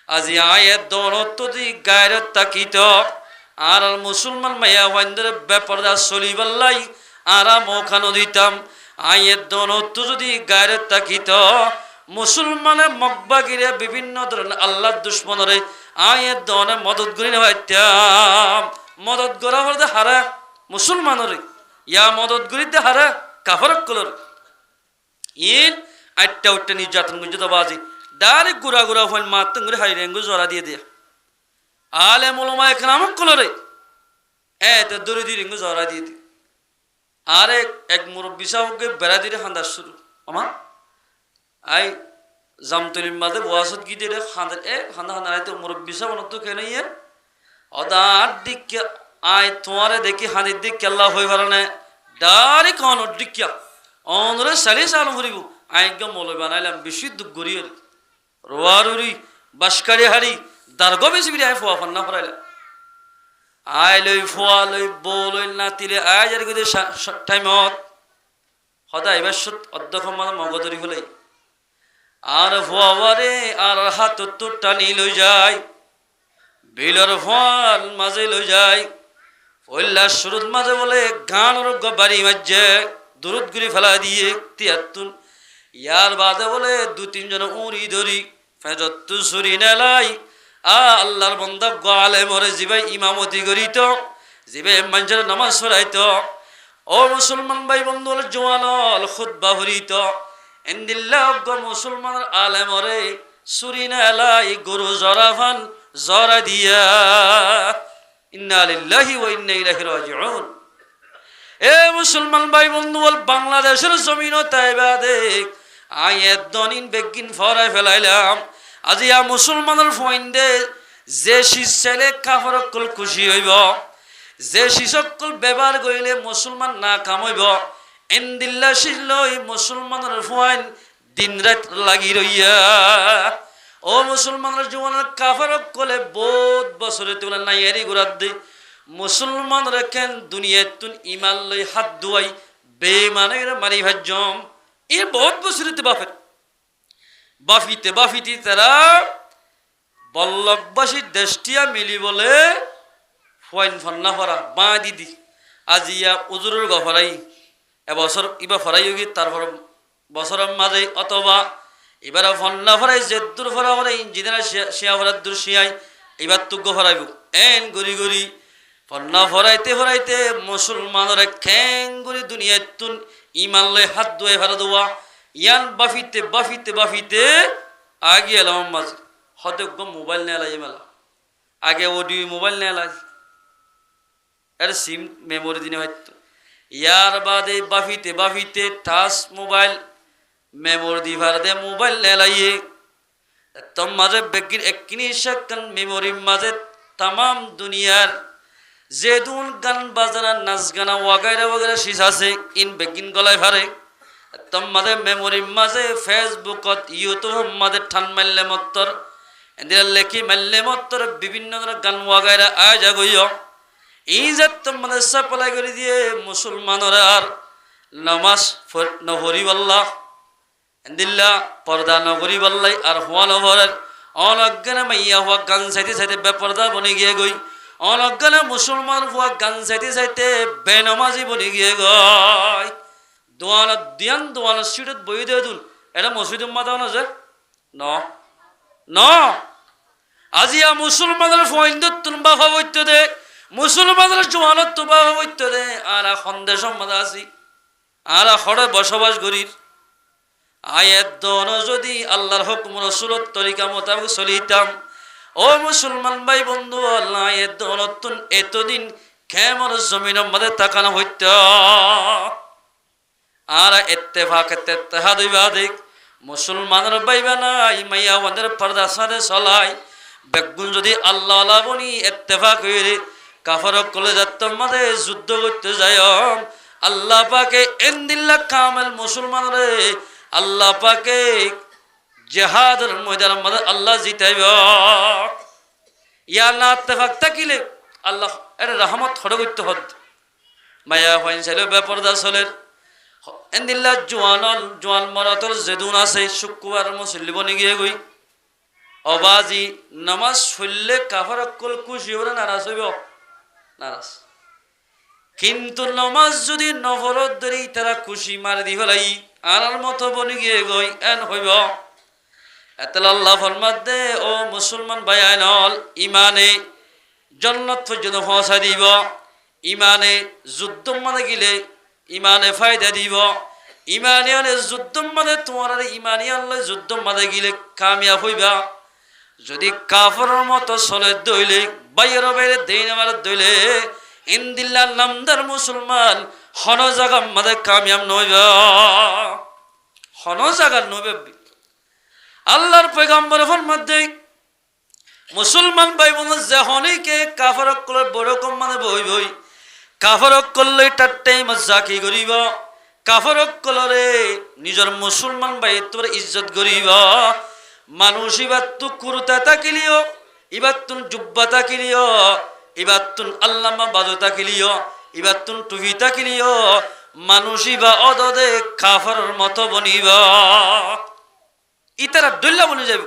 আজি আয়ের দৌলত দি গায়রত তাকিত আর মুসলমান মাইয়া ওয়াইন্দের বেপরদা চলিবাল্লাই আরা মৌখানো দিতাম আয়ের দৌলত যদি গায়রত তাকিত মুসলমানে মকবাগিরে বিভিন্ন ধরনের আল্লাহর দুশ্মনরে আয়ের দনে মদত করি নেওয়াইতাম মদত করা বলতে হারা মুসলমানরে ইয়া মদত করিতে হারা কাফরক কলর ইন আটটা উঠটা নির্যাতন করছে তো বাজি ডাইরেক্ট গুড়া গুড়া ফোন মারতেন করে হাই রেঙ্গু জরা দিয়ে দিয়া আলে মোলমা এখানে আমক কলরে তো দৌড়ে দিয়ে রেঙ্গু জরা দিয়ে দি আরে এক মুরব্বী সাহকে বেড়া দিয়ে খান্দার শুরু আমার আই জামতলির মাঝে বয়াসত গিয়ে দিয়ে খান্দার খান্দা খান্দা আই তো মুরব্বী সাহ তো কেন ইয়ে অদার দিক আই তোমারে দেখি হানির দিক কেল্লা হয়ে পারে না ডাইরেক্ট অনর দিকিয়া অনরে সালি চালু করিব আইজ্ঞা মলয় বানাইলাম বেশি দুঃখ গড়িয়ে রোয়ারুরি বাসকারি হারি দার্গ বেশি বিড়ি আয় ফোয়া ফান্না ফরাইলাম আই লই ফোয়া লই বৌ লই নাতিলে আয় যার গিয়ে টাইমত সদায় এবার অধ্যক্ষ মানে মগধরি হলেই আর ফোয়ারে আর হাত তো টানি লই যায় বিলর ফল মাঝে লই যায় পল্লা শুরুত মাঝে বলে গানের বাড়ি মাঝে দূরত গুলি ফেলা দিয়ে তিয়াত্তুন ইয়ার বাদে বলে দু তিনজন উড়ি ধরি ফেজত্তু সুরি নেলাই আল্লাহর বন্দা গালে মরে জিবাই ইমামতি করিত জিবে মানুষের নামাজ পড়াইত ও মুসলমান ভাই বন্ধু জোয়ানল খুতবা হরিত এন্দিল্লাহ মুসলমান আলে মরে সুরি নেলাই গরু জরাফান জরা দিয়া ইন্না লিল্লাহি ওয়া ইন্না ইলাইহি রাজিউন এ মুসলমান ভাই বন্ধু বল বাংলাদেশের জমিন তাইবা দেখ আয়ের দনিন বেগিন ফরাই ফেলাইলাম আজিয়া মুসলমানের ফয়েন্দে যে শিশলে কাফরকল খুশি হইব যে শিশকল ব্যবহার করিলে মুসলমান না কামাইব এন্দিল্লা শিলই মুসলমানের ফয়েন দিন রাত লাগি রইয়া ও মুসলমানের জীবনের কাফরকলে বহুত বছরে তোলা নাই এরি গুড়াত দি মুসলমান রেখেন দুনিয়াতুন ইমান লই হাত দুয়াই বেমানের মারি ভাজ্যম এ বহুত বছরিতে বাফের বাফিতে বাফিতে তারা বল্লভবাসী দেশটিয়া মিলি বলে ফয়েন ফন্না ফরা বাঁ দিদি আজিয়া উজুরের গফরাই এবছর ইবা ফরাই হোক তারপর বছরের মাঝে অথবা এবার ফন্না ফরাই জেদ্দুর ফরা ফরাই ইঞ্জিনিয়ার শিয়া ফরার দূর শিয়াই এবার তুগ্য ফরাইব এন গড়ি গড়ি ফন্না ফরাইতে ফরাইতে মুসলমানের খ্যাং গড়ি দুনিয়াতুন ইমান লয় হাত ধুয়ে ফেরা দেওয়া ইয়ান বাফিতে বাফিতে বাফিতে আগে এলাম মাঝে হতে মোবাইল নেয় লাই মেলা আগে অডিও মোবাইল নেয় লাই এর সিম মেমোরি দিনে হয়তো ইয়ার বাদে বাফিতে বাফিতে টাচ মোবাইল মেমোরি দি ভার দে মোবাইল নেয় লাইয়ে তোর মাঝে বেগির এককিনি সেখান মেমোরির মাঝে তামাম দুনিয়ার যে দুন গান বাজানা নাচ গানা ওয়াগাইরা ওয়াগাইরা শিস আছে ইন বেগিন গলায় ভারে তোমাদের মেমোরির মাঝে ফেসবুকত ইউটিউব মাঝে ঠান মারলে মত্তর এদের লেখি মারলে মত্তর বিভিন্ন ধরনের গান ওয়াগাইরা আয় যাগইয় এই যে তোমাদের সাপ্লাই করে দিয়ে মুসলমানরা আর নামাজ নহরি বল্লাহ এদিল্লা পর্দা নগরী বল্লাই আর হওয়া নহরের অনজ্ঞানে মাইয়া হওয়া গান চাইতে চাইতে বেপর্দা বনে গিয়ে গই অনজ্ঞানে মুসলমান হওয়া গান চাইতে চাইতে বেনমাজি বনে গিয়ে গয় দোয়ানত দিয়ান দোয়ানত সিটত বই দিয়ে দুন এটা মসজিদুম মাদাও না যে ন আজিয়া মুসলমানের ফয়েন্দত তুলবা ভাবইতে দে মুসলমানের জোয়ানত তুবা ভাবইতে দে আর সন্দেশ মাদা আছি আর হরে বসবাস করির আয়াত দন যদি আল্লাহর হুকুম রাসূলের তরিকা মোতাবেক চলিতাম ও মুসলমান ভাই বন্ধু আল্লাহ আয়াত দনতুন এতদিন কেমন জমিনের মধ্যে তাকানো হইত আর ইত্তেফাক ইত্তেহাদ ইবাদিক মুসলমানের বাইবা নাই মাইয়া ওদের পর্দা সাদে চলাই বেগুন যদি আল্লাহ আল্লাহ বনি ইত্তেফাক হইরে কাফরক কলে যাত্তর মাঝে যুদ্ধ করতে যায় আল্লাহ পাকে এন্দিল্লা কামেল মুসলমানরে আল্লাহ পাকে জিহাদের ময়দানের মধ্যে আল্লাহ জিতাইব ইয়া না ইত্তেফাক থাকিলে আল্লাহ এর রহমত হড় করতে হদ মায়া হইন ছিল বেপরদা চলের এন্দিল্লা জোয়ান মরাতল যেদুন আছে শুক্রবার মুসল্লি বনে গিয়ে গই অবাজি নামাজ পড়লে কাফার অকল খুশি হবে না নারাজ হইব? নারাজ। কিন্তু নমাজ যদি নফরত ধরি তারা খুশি মারি দি ফেলাই আর মতো বনি গিয়ে গই এন হইব। এতলা আল্লাহ ফরমাত দে ও মুসলমান ভাই আইনল ইমানে জন্নত পর্যন্ত পৌঁছা দিব। ইমানে যুদ্ধ মানে গেলে ইমানে ফায়দা দিব। ইমানে আনে যুদ্ধ মানে তোমার ইমানি আনলে যুদ্ধ মানে গেলে কামিয়াব হইবা। যদি কাফরের মতো চলে দইলে বাইরে বাইরে দেন আমার দইলে ইন্দিল্লাহ নামদার মুসলমান হন জায়গা মাদে কামিয়াব নইবা, হন জায়গা নইবে। আল্লাহর পয়গম্বর ফরমাত দেই মুসলমান ভাই বোন যখনইকে কাফার অকলের বড় কম মানে বই বই কাফার অকলে তার টাইম জাকি করিব। কাফার অকলরে নিজের মুসলমান ভাই তোর ইজ্জত করিব। মানুষ ইবার তু কুরতা তাকিলিও, ইবার তুন জুব্বা তাকিলিও, ইবার তুন আল্লামা বাজু তাকিলিও, ইবার তুন টুপি তাকিলিও, মানুষ ইবা অদদে কাফার মতো বনিব। ইতারা দল্লা বনে যাবে।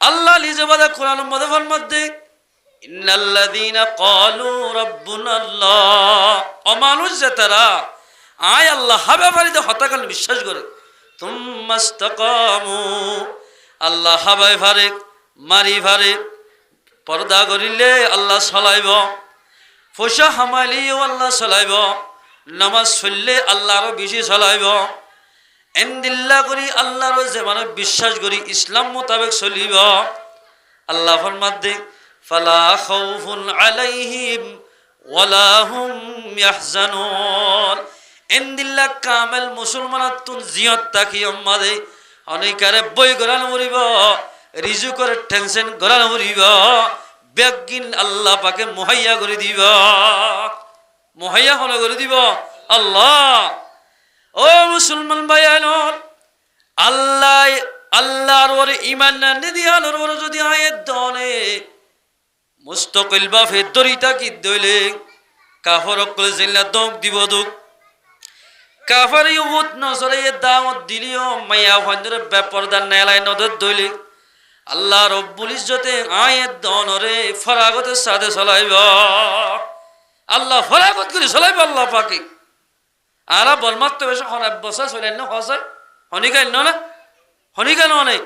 আল্লাহ লিজবাদা কোরআন মধ্যে মধ্যে ইন্নাল্লাযীনা ক্বালু রাব্বুনাল্লাহ অমানুষ যে তারা আয় আল্লাহ হাবে বাড়িতে হতাকাল বিশ্বাস করে তুম্মাস্তাকামু আল্লাহ হাবাই ভারে মারি ভারে পর্দা করিলে আল্লাহ চলাইব, পয়সা হামাইলেও আল্লাহ চলাইব, নামাজ পড়লে আল্লাহ আরো বেশি চলাইব। এন্দিল্লা করি আল্লাহর যে মানে বিশ্বাস করি ইসলাম মোতাবেক চলিব। আল্লাহ ফরমাত দে ফালা খাউফুন আলাইহিম ওয়ালা হুম ইয়াহজানুন। এন্দিল্লা কামেল মুসলমানাতুন জিয়ত তাকি আমাদে অনেকারে বই গরান মরিব, রিজুকের টেনশন গরান মরিব, বেগিন আল্লাহ পাকে মুহাইয়া করে দিব, মুহাইয়া হল করে দিব আল্লাহ। ও মুসলমান ভাই আল্লাহ আল্লাহর ওরে ইমান না দিয়ানোর ওরে যদি আয়াত দনে মুস্তাকিল বা ফেদরিতা কি দইলে কাফর কলে জিল্লা দক দিব দুক কাফারি উহুদ নজরে দাওয়াত দিলিও মাইয়া হন্দরে বেপরদা নেলাই নদর দইলে আল্লাহ রব্বুল ইজ্জতে আয়াত দনরে ফরাগতের সাথে চলাইব। আল্লাহ ফরাগত করে চলাইব আল্লাহ পাকে। আরা বলমাত্র বেশ বসা চলেন না হসাই হনিকান না হনিকান অনেক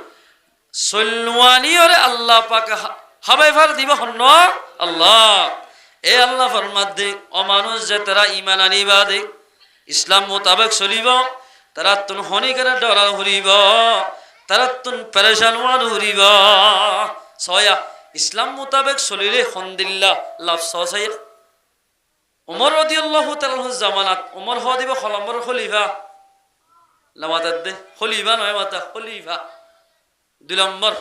সলওয়ানি ওরে আল্লাহ পাকে হাবাই ফার দিব হন্ন আল্লাহ। এ আল্লাহ ফরমাত দে অমানুষ যে তারা ইমান আনিবা দে ইসলাম মোতাবেক চলিব তারা তুন হনিকানে ডরাল হরিব, তারা তুন পেরেশান হরিব। ছয়া ইসলাম মোতাবেক চলিলে হন্দিল্লা লাভ ছয় উমর রাদিয়াল্লাহু তাআলা জামানাত উমর হ দিব খলম্বর খলিফা লামাতাত দে খলিফা নয় মাতা খলিফা 2 নম্বর।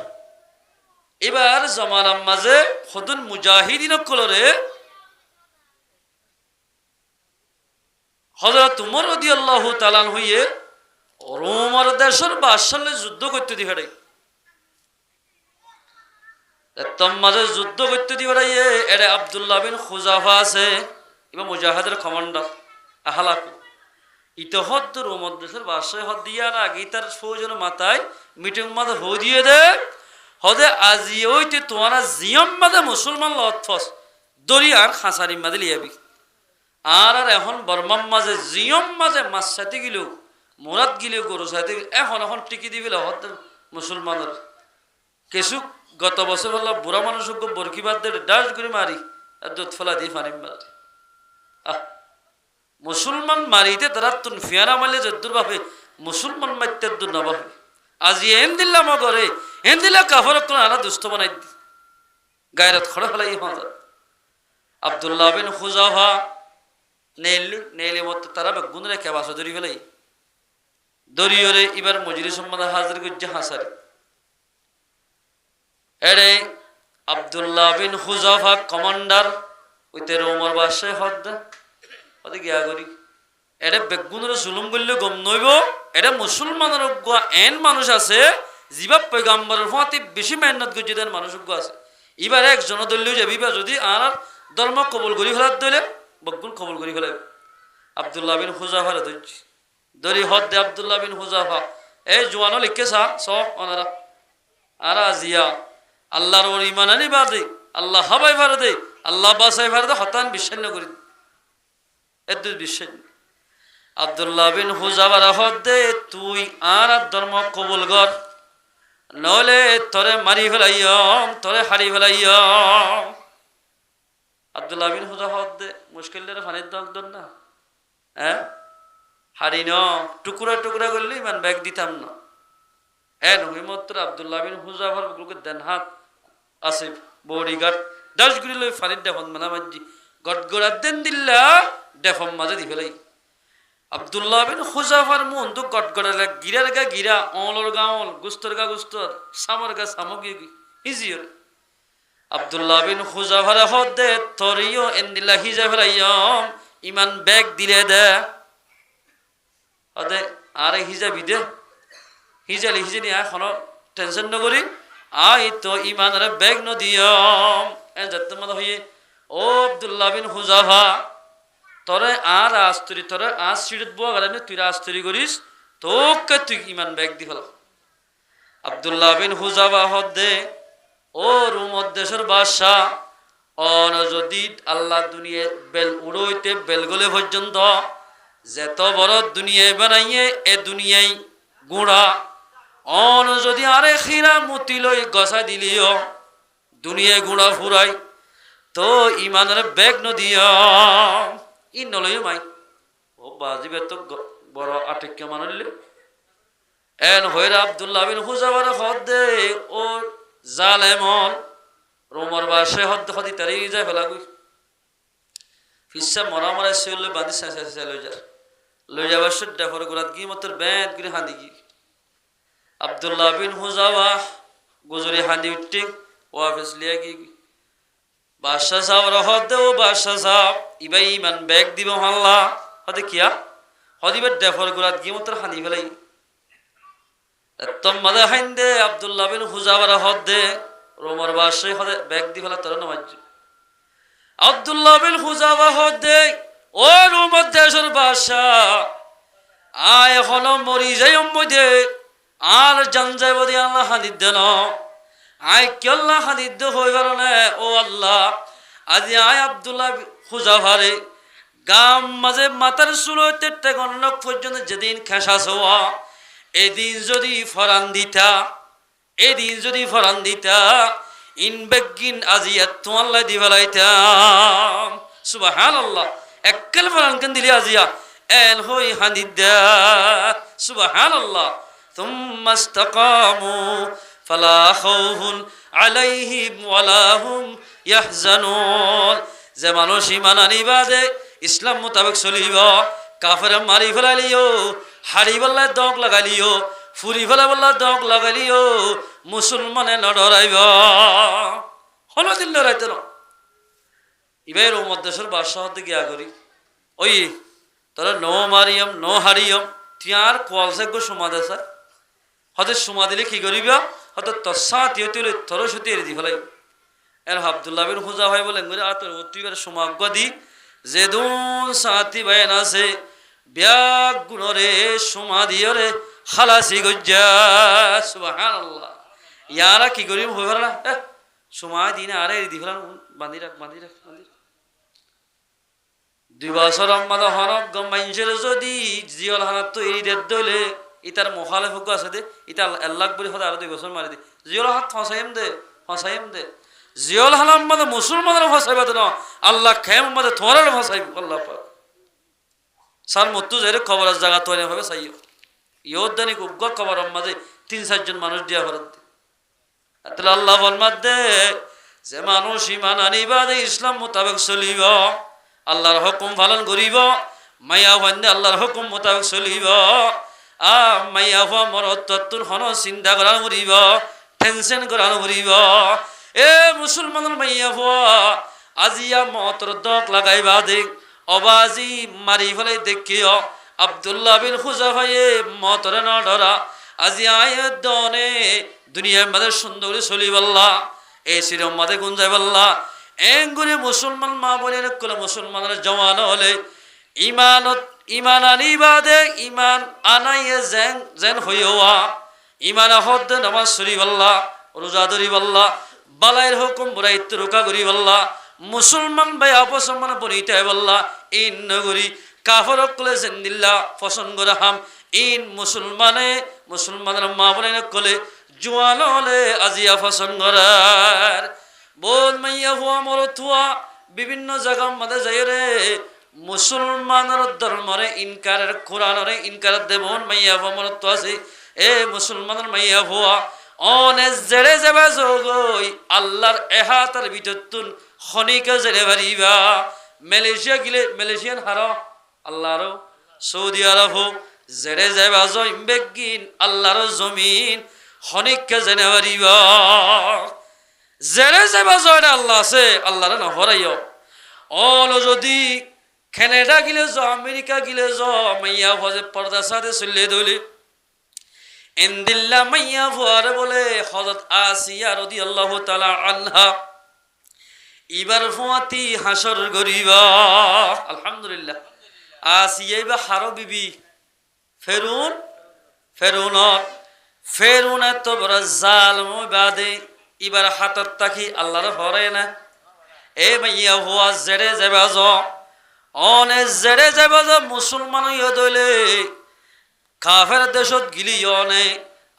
এবার জামানার মাঝে খদুন মুজাহিদিন কলরে হযরত উমর রাদিয়াল্লাহু তাআলা হইয়ে রোমার দেশের বাদশাহলে যুদ্ধ করতে দিহাড়ে তম মাঝে যুদ্ধ করতে দিহাড়ে এরে আব্দুল্লাহ বিন খুজাফা আছে এবার মুজাহিদের কমান্ডার আহালাকু ইতহদ রোমর দেশের বাদশাহ হদ দিয়া না আগে তার ফৌজের মাথায় মিটিং মাঝে হো দিয়ে দে হদে আজি ওইতে তোমারা জিয়ম মাঝে মুসলমান লথফস দরিয়ার খাঁচারি মাঝে লিয়াবি আর আর এখন বর্মার মাঝে জিয়ম মাঝে মাছ সাথে গিলেও মোরাত গিলেও গরু সাথে এখন এখন টিকি দিবিল হদ মুসলমানের কিছু গত বছর হল বুড়া মানুষকে বরকিবাদ দে ডাস করে মারি আর দুধ ফেলা দিয়ে পানি মারি মুসলমান মারিতে তারা তুন ফিয়ারা মারলে যদ্দুর ভাবে মুসলমান মারতে দূর না ভাবে আজি এন দিল্লা মগরে এন দিল্লা কাফর কোন আনা দুষ্ট বানাই দি গায়রত খড়া ফেলাই হজর আব্দুল্লাহ বিন খুজাফা নেইলি মত তারা বেগুন রেখে বাসা ধরি ফেলাই দরিয়রে এবার মজলিস সম্মাদ হাজির গুজ্জা হাসারি এরে আব্দুল্লাহ বিন খুজাফা কমান্ডার ওইতে রোমর বাদশাহ হদ্দা ওদের গিয়া করি এটা বেগুনের জুলুম করলে গম নইব। এটা মুসলমানের এন মানুষ আছে যিবা পয়গাম্বরের ফাঁতি বেশি মেহনত করছে দেন মানুষ আছে। এবার একজন দলীয় যাবি বা যদি আর ধর্ম কবল করি ফেলার দলে বেগুন কবল করি ফেলাবে। আব্দুল্লাহ বিন খুজাফার ধরছি দরি হদ দে আব্দুল্লাহ বিন খুজাফা এই জোয়ানো লিখে সা সব ওনারা আর আজিয়া আল্লাহর ওর ইমান আনি বাদে আল্লাহ হাবাই ভার দে আল্লাহ বাসাই ভার দে হতান বিশ্বান্য করি এত বিশ্বাস আব্দুল্লাহ বিন হুজাবার হদে তুই আর ধর্ম কবুল কর নলে তোরে মারি ফেলাইয়ম তোরে হারি ফেলাইয়ম আব্দুল্লাহ বিন হুজা হদে মুশকিল ফানির দর না হ্যাঁ হারি ন টুকুরা টুকুরা করলে ইমান ব্যাগ দিতাম না হ্যাঁ নহিমত্র আব্দুল্লাহ বিন হুজাফার গুলোকে দেন হাত আছে বড়ি গাট 10 গুলি লই ফানির ডেফন মানা মাজি গটগড়া দেন দিল্লা ডেফম মাঝে দি ফেলাই আব্দুল্লাহ বিন হুজাফার মন তো গটগড়া লাগ গিরার গা গিরা অলর গা অল গুস্তর গা গুস্তর সামর গা সামগি ইজিয়র আব্দুল্লাহ বিন হুজাফার হদে তরিও এন্দিল্লা হিজা ফেলাইয়ম ইমান ব্যাগ দিলে দে অদে আরে হিজা বিদে হিজালি হিজানি এখনো টেনশন নকরি আই তো ইমানের ব্যাগ নদিয়ম এ যাতে মত হইয়ে ও আব্দুল্লাহ বিন হুজাফা তোরে আর আস্তরি তোরে আজ সিঁড়িত বুয়া গেলে তুই আস্তরি করিস তোকে তুই ইমান ব্যাগ দি ফেলা আব্দুল্লাহ বিন হুজাফা হদে ও রুম দেশের বাদশাহ অন যদি আল্লাহ দুনিয়া বেল উড়ইতে বেলগলে পর্যন্ত যেত বড় দুনিয়ায় বানাইয়ে এ দুনিয়ায় গুড়া অন যদি আরে খিরা মুতি লই গসা দিলিও দুনিয়ায় গুড়া ফুরাই তো ইমানের ব্যাগ নদিয়া ই নলই মাই ও বাজিবে তো বড় আটকে মানলে এন হইরা আব্দুল্লাহ বিন হুজাফার হদে ও জালেমন রোমর বাসে হদ হদি তারি যায় ফেলা গই ফিসা মরা মরা সেল বাঁধি সে লই যাবার সুদ্ধা ফর গুরাত গি মতর বেদ গিরে হাঁদি গি আব্দুল্লাহ বিন হুজাফা গুজরি হাঁদি উঠে ওয়াফিস লিয়া গি বাদশাহ সাহেব হদে ও বাদশাহ সাহেব ইবাই ইমান ব্যাগ দিব হাল্লা হদে কিয়া হদিবে ডেফর গুরাত গি মতর হাঁদি ফেলাই তম মাদা হাইন্দে আব্দুল্লাহ বিন হুজাফার হদে রোমর বাদশাহ হদে ব্যাগ দি ফেলা তোর নামাজ আব্দুল্লাহ বিন হুজাফা হদে ও রোমর দেশের বাদশাহ আয় এখনো মরি যাই মধ্যে আর জান যাইব দিয়ে আল্লাহ হাদিদ দেন আয় কি আল্লাহ হাদিদ হয়ে গেল না ও আল্লাহ আজি আয় আব্দুল্লাহ হুজাফারে গাম মাঝে মাথার চুল হইতে টেগনক পর্যন্ত যেদিন খেসা ছোয়া এদিন যদি ফরান দিতা এদিন যদি ফরান দিতা ইন বেগিন আজি এত আল্লাহ দি ফেলাইতাম সুবহানাল্লাহ একল ফরান কেন দিলি আজিয়া এন হই হাদিদা সুবহানাল্লাহ থুম্মা ইসতাকামু ফালা খাউফুন আলাইহিম ওয়ালা হুম ইয়াহজানুন যে মানুষ ঈমান আনিবাদে ইসলাম মোতাবেক চলিব কাফের মারি ফেলালিও হারি বল্লা দগ লাগালিও ফুরি ফেলা বল্লা দগ লাগালিও মুসলমানে নডরাইব হলো দিন লড়াইতে না ইবের ও মধ্যেশ্বর বাদশাহ হতে গিয়া করি ওই তোরা নো মারিয়ম নো হারিয়ম তুই আর কোয়ালসে গো সুমা দে স্যার হতে সুমা দিলে কি করিব হয়তো তসা তিয় তুলে তোর সত্যি এড়ে দি ফেলাই এর আব্দুল্লাহ বিন হুজাফা ভাই বলেন আর তোর তুই সুমাজ্ঞ দি যে দুন সাথী ভাই আছে ব্যাগ গুণরে সুমা দিও রে খালাসি গজ্জা সুবহানাল্লাহ ইয়ারা কি করিব হয়ে গেল না সময় দিনে আরে দি ফেলাম বাঁধি রাখ বাঁধি রাখ বাঁধি রাখ 2 বছর আমাদের হনক গমাইঞ্চের যদি জিয়ল হানাত তো এই দেড় দইলে ইতার মোখালেফ আছে দে ইতা আল্লাহ বলি হতে আরো 2 বছর মারি দে জিয়ল হাত ফসাইম দে জিয়ল হালাম মানে মুসলমানের ফসাইবা তো না আল্লাহ খেম মানে থোরার ফসাইব আল্লাহ পাক সার মত্তু যাইরে খবরের জায়গা তৈরি হবে চাইও ইয়োদানি উগ্র খবর মাঝে 3-4 জন মানুষ দিয়া ফেরত দে তাহলে আল্লাহ ফরমাত দে যে মানুষ ঈমান আনিবাদে ইসলাম মোতাবেক চলিব আল্লাহর হুকুম পালন করিব মাইয়া বন্দে আল্লাহর হুকুম মোতাবেক চলিব মাইয়া হওয়া মরত্বর হন চিন্তা করা মরিব টেনশন করা মরিব এ মুসলমানের মাইয়া হওয়া আজিয়া মতর দক লাগাইবা দেখ অবাজি মারি ফেলে দেখিও আব্দুল্লাহ বিন হুজাফায়ে মতরে না ডরা আজি আয়ের দনে দুনিয়ার মাঝে সুন্দর করে চলিবাল্লা এই সিরম মাঝে গুঞ্জাইবাল্লা এঙ্গুরি মুসলমান মা বলে কোলে মুসলমানের জওয়ান হলে ইমান আনিবাদে ইমান আনাইয়ে যেন যেন হইয়া ইমান আহদ নামাজ শরীফাল্লাহ রোজা ধরিবাল্লাহ বালাইয়ের হুকুম বুরাইত রোকা করিবাল্লাহ মুসলমান ভাই অপসম্মান বনিতে বল্লাহ ইন নগরী কাফর কলে জিন্দিল্লাহ পছন্দ রাহাম ইন মুসলমানের মা বলেন কলে জোয়ান হলে আজিয়া পছন্দ করার বোধ মাইয়া হুয়া মরতুয়া বিভিন্ন জায়গার মধ্যে যাই রে মুসলমানের ধর্মরে ইনকারের কোরআনরে ইনকার দেবন মাইয়া হুয়া মরতু আছে এ মুসলমানের মাইয়া হুয়া অনে জেরে যাবা জগই আল্লাহর এহাতার ভিতরতুন খনিকা জেরে বাড়িবা মালয়েশিয়া গিলে মালয়েশিয়ান হারা আল্লাহর সৌদি আরব জেরে যাবা জইম বেগিন আল্লাহর জমিন খনিকা জেনে বাড়িবা জেরে যাবা জয় আল্লাহ আছে আল্লাহর না হরাইও অল যদি কানাডা গিলে য আমেরিকা গিলে য মাইয়া ভজে পর্দা সাথে চলে দইলে ইনদিল্লা মাইয়া ভুয়ার বলে হযরত আসিয়া রাদিয়াল্লাহু তাআলা আনহা ইবার ফুয়াতি হাসর গরিবা আলহামদুলিল্লাহ আসিয়া বা হারো বিবি ফেরুন তো বড় জালম বাদে ইবার হাতত তাকি আল্লাহর হরে না এ মাইয়া ভুয়া জেরে যাবা য অনে জেরে যাবা য মুসলমান হইয়া দইলে কাফের দেশত গিলি অনে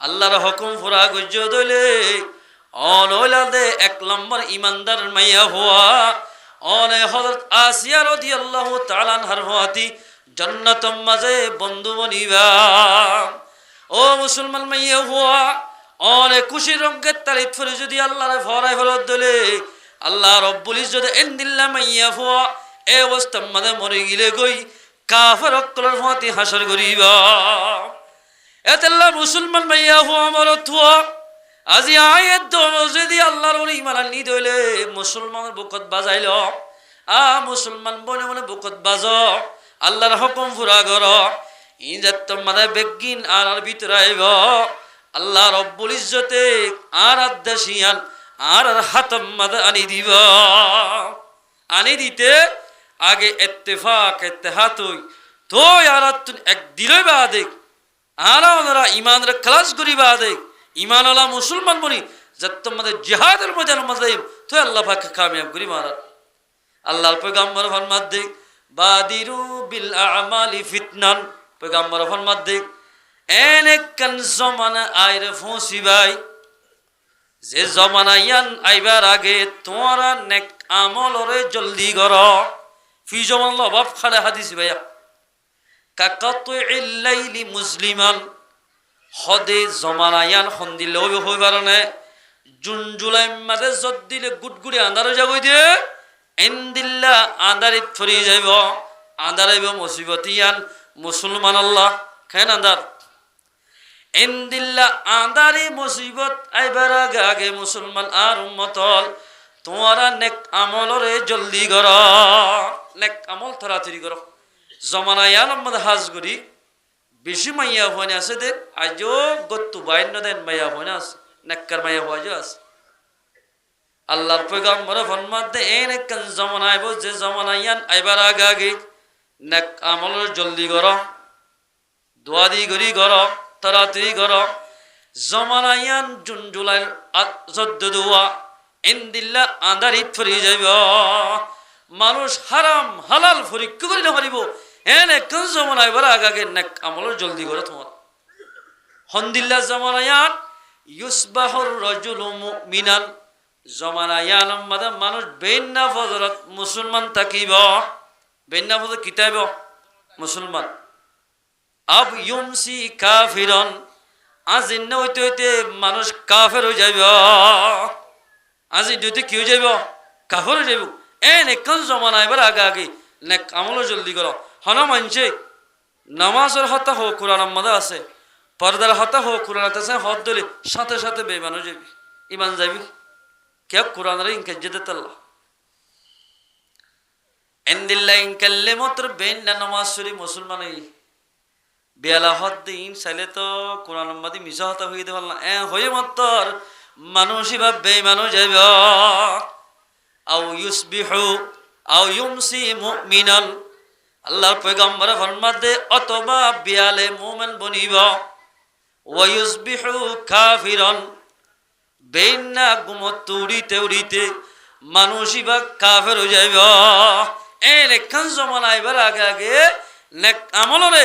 আল্লাহর হুকুম পুরা গজ্জ দইলে অনলাদে এক নম্বর ইমানদার মাইয়া হওয়া অনে হযরত আসিয়া রাদিয়াল্লাহু তাআলা আনহার হওয়াতি জান্নাতের মাঝে বন্ধু বনিবা ও মুসলমান মাইয়া হওয়া অনে খুশি রঙের তালিত ফরে যদি আল্লাহর ফরাই ফরত দলে আল্লাহ রব্বুল ইজ্জত ইনদিল্লা মাইয়া হওয়া এই অবস্থার মাঝে মরে গিলে গই কাফের অক্কলের ফাতি হাসর করিবা এতাল্লাহ মুসলমান মাইয়া হুয়া মরতুয়া আজি আয়াত দোনো যদি আল্লাহর ওলি ইমান আনি দইলে মুসলমানের বুকত বাজাইল মুসলমান বনে বনে বুকত বাজ আল্লাহর হুকুম পুরা কর ইজাত তোমাদের বেগিন আর ভিতরে আইব আল্লাহ রব্বুল ইজ্জতে আর আদাসিয়ান আর হাতম মাদ আনি দিব আনি দিতে আগে ইত্তেফাক ইত্তেহাদ হই তো আর এক দিলই বাদে আর ওনারা ইমানের খালাস করি বাদে ইমান আলা মুসলমান বনি যত মধ্যে জিহাদের ময়দান মধ্যে তো আল্লাহ পাক কামিয়াব করি মারা আল্লাহর পয়গম্বর ফরমাত দে বাদিরু বিল আমালি ফিতনান পয়গম্বর ফরমাত দে এনে কান জামানা আইরে ফসি ভাই যে জামানা ইয়ান আইবার আগে তোরা নেক আমলরে জলদি করো ফি জামান লবাব খাড়া হাদিস ভাইয়া কাকাতুইল লাইলি মুসলিমান হদে জমানায়ান হন্দিলে হইবার না জুন জুলাই মাঝে জদ দিলে গুটগুড়ি আন্ধার যাবই দিয়ে ইনদিল্লা আন্ধারিত ফরি যাইব আন্ধারাইব মুসিবতিয়ান মুসলমান আল্লাহ খেন আন্ধার ইনদিল্লা আন্ধারি মুসিবত আইবার আগে আগে মুসলমান আর উম্মতল তোমারা নেক আমলরে জলদি কর নেক আমল তাড়াতাড়ি কর জমানায়ান আমাদের হাজ করি বেশি মাইয়া হয়ে আছে দে আজও গত্তু বাইন্য দেন মাইয়া হয়ে আছে নেককার মাইয়া হয়ে আছে আল্লাহর পয়গম্বর ফরমাত দে এ নেককান জমানা আইব যে জমানায়ান আইবার আগে আগে নেক আমলরে জলদি কর দোয়া দি করি কর তাড়াতাড়ি কর জমানায়ান জুন জুলাই যদ্দ দোয়া ইনদিল্লা আন্ধারিত ফরি যাইব মানুষ হারাম হালাল পরীক্ষা করে না পারিব এনে কোন জমানায় বড় আগে নেক আমল জলদি করে তোমার হন্দিল্লা জমানায়ান ইউসবাহুর রাজুলু মুমিনান জমানায়ান মাদা মানুষ বেন্না ফজরত মুসলমান থাকিব বেন্না ফজর কিতাব মুসলমান আব ইউমসি কাফিরন আজি নইতে হইতে মানুষ কাফের হয়ে যাইব আজি দুইতে কি হয়ে যাইব কাফের হয়ে যাইব এনে কোন জমানায় বড় আগে নেক আমল জলদি করো হন মানছে নামাজের হতা হোক কোরআন মধ্যে আছে পর্দার হতা হোক কোরআন আছে হত দিলে সাথে সাথে বেঈমান হয়ে যাবি ইমান যাবি কে কোরআনের ইনকে জেদাতাল্লাহ ইনদিল্লাহ ইনকাল্লে মাত্র বেন নামাজ শরীফ মুসলমানই বেলা হত দিন চাইলে তো কোরআন মধ্যে মিশা হতা হয়ে দেওয়াল না হয়ে মাত্র মানুষই বা বেঈমান হয়ে যাবে আও ইউসবিহু আও ইউমসি মুমিনান আল্লাহর পয়গম্বর ফরমাতে অতবা বিয়ালে মুমিন বনিব ওয়ায়ুসবিহু কাফিরান বেইন্না গুমত উড়িতে উড়িতে মানুষই বা কাফের হয়ে যাইব। এই নেকখান জমান আইবার আগে আগে নেক আমলরে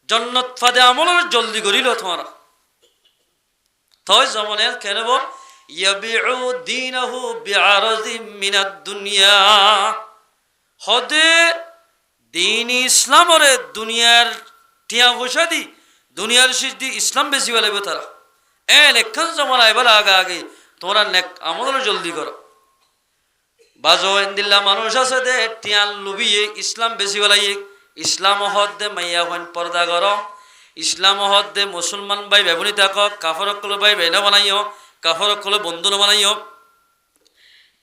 জন্নত ফাদে আমলরে জলদি করিল তোমারা তয় জমানের কেনব ইয়াবিউ দীনহু বিআরজিম মিনাদ দুনিয়া হদে দিন ইসলামরে দুনিয়ার টিয়া পয়সা দি দুনিয়ার সিদ্ধি ইসলাম বেশি বেলাইব তারা এ নেকখান জমান আইবার আগে আগে তোমরা নেক আমলরে জলদি করো। বাজো এন্দিল্লা মানুষ আছে দে টিয়ান লুবিয়ে ইসলাম বেশি বেলাইয়ে ইসলাম হদ দে মাইয়া হন পর্দা করো ইসলাম হদ দে মুসলমান ভাই বেবনি থাক কাফরকল ভাই বেনা বানাইও কাফরকল বন্ধু বানাইও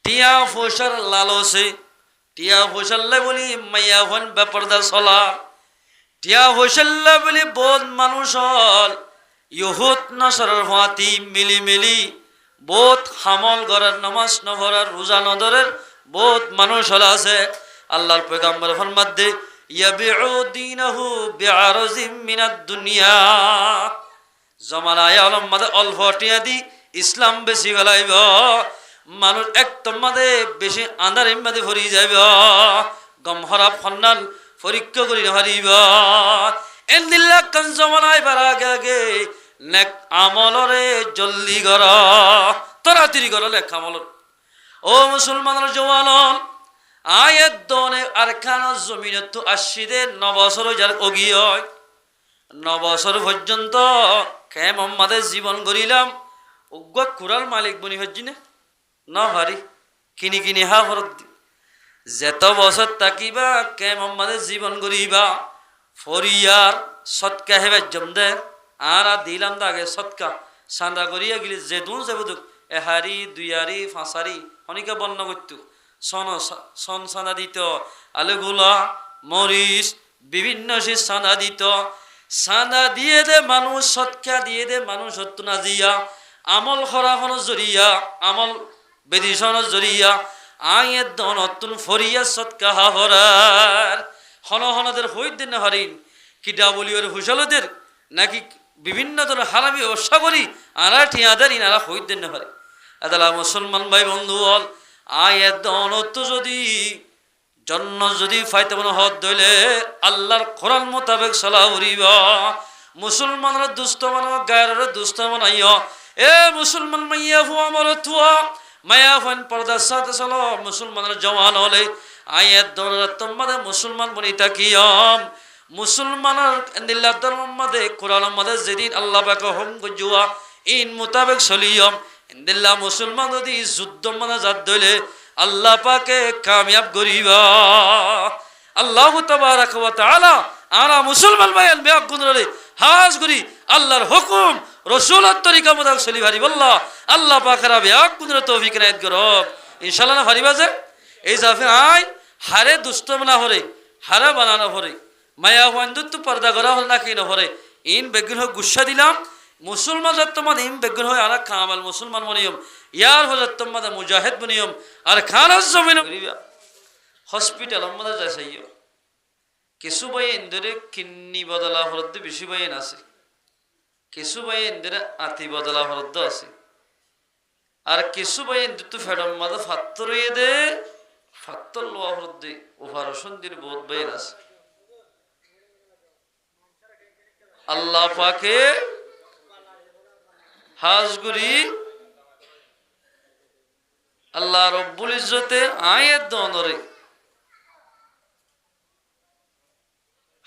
টিয়া পয়সার লালসে টিয়া পয়সাল্লা বলি মাইয়া হন বেপর্দা চলা টিয়া পয়সাল্লা বলি বহুত মানুষ হল ইহুদ নসরের হাতি মিলি মিলি বহুত হামল ঘরের নমাজ নভরার রোজা নদরের বহুত মানুষ হল আছে। আল্লাহর পয়গম্বর ফরমাত দে ইয়াবিউ দীনহু বিআরজিম মিনাদ দুনিয়া জমানায় আলম মাদে অল্প টিয়া দি ইসলাম বেশি বেলাইব মানুষ একদম মাদে বেশি আন্ধারের মাদে ভরি যাইব গম হরাপ খন্নাল পরীক্ষা করি হারিব এন্দিল্লা কান জমানায় বার আগে আগে নেক আমলরে জলদি কর তাড়াতাড়ি কর নেক আমলর। ও মুসলমানের জওয়ান আয়াত দনে আরকান জমিনত আসিদে 9 বছর যার অগি হয় 9 বছর পর্যন্ত কে মোহাম্মদের জীবন গড়িলাম উগ্র কুরাল মালিক বনি হজ্জিনে না ভারি কিনি কিনি হা ভরত যেত বছর তাকিবা কে মোহাম্মদের জীবন গড়িবা ফরিয়ার সৎকা হেবে জমদে আর দিলাম দাগে সৎকা সান্দা করিয়া গেলে যে দুন যাবুদুক এহারি দুইয়ারি ফাঁসারি অনেকে বর্ণ করত সন সান্দা দিত আলুগুলা মরিচ বিভিন্ন সে সান্দা দিত সান্দা দিয়ে দে মানুষ সৎকা দিয়ে দে মানুষ সত্য না জিয়া আমল খরাফনের জরিয়া আমল বেদিসনের জরিয়া আয়ের দন অতুন ফরিয়া সৎকা হাফরার হন হনদের হইত দিন হরিণ কিডা বলিওর হুসলদের নাকি বিভিন্ন ধরনের হারামি ব্যবসা করি আরা ঠিয়াদার ইনারা হইত দিন পারে এদালা মুসলমান ভাই বন্ধু হল আয়ের দনত যদি জন্য যদি ফাইতে মনে হদ দইলে আল্লাহর কোরআন মোতাবেক চলা উড়িব মুসলমানের দুষ্ট মানব গায়ের দুষ্ট মানাইও এ মুসলমান মাইয়া হু আমার তুয়া মায়া ফান পর্দার সাথে চলো মুসলমানের জওয়ান হলে আয়ের দনত তোমাদের মুসলমান বনি তাকিয়ম মুসলমানের দিল্লাহ ধর্মের মধ্যে কোরআনের মধ্যে যেদিন আল্লাহ পাক হুকুম করজুয়া ইন মোতাবেক চলিয়ম দিল্লাহ মুসলমান যদি যুদ্ধ মানে জাত দইলে আল্লাহ পাকে কামিয়াব করিবা আল্লাহু তাবারাক ওয়া তাআলা আরা মুসলমান ভাইয়ান বিয়াক গুনরে হাজ করি আল্লাহর হুকুম রাসূলের তরিকা মোতাবেক চলি পারিব আল্লাহ পাকের বিয়াক গুনরে তৌফিক ইনায়াত করব ইনশাআল্লাহ না পারিবা যে এই জাফে আই হারে দুষ্ট না হরে হারে বানানো হরে মায়া ওয়ান্দুত পর্দা করা হল না কি না হরে ইন বেগুন হয় গুসা দিলাম মুসলমান তোমাদ ইন বেগুন হয় আর কামাল মুসলমান বনিয়ম ইয়ার হল তোমাদ মুজাহিদ বনিয়ম আর খানাস জমিন হসপিটাল আমাদের যাইও কিছু ভাই ইন্দরে কিন্নি বদলা হরদ বেশি ভাই আছে কিছু ভাই ইন্দরে আতি বদলা হরদ আছে আর কিছু ভাই ইন্দু তো ফেডম মাদা ফাত্তর দে ফাত্তর লোয়া হরদ অপারেশন দির বহুত ভাই আছে আল্লাহ পাকে হাজগুরি আল্লাহ রব্বুল ইজ্জতে আয়াত দনরে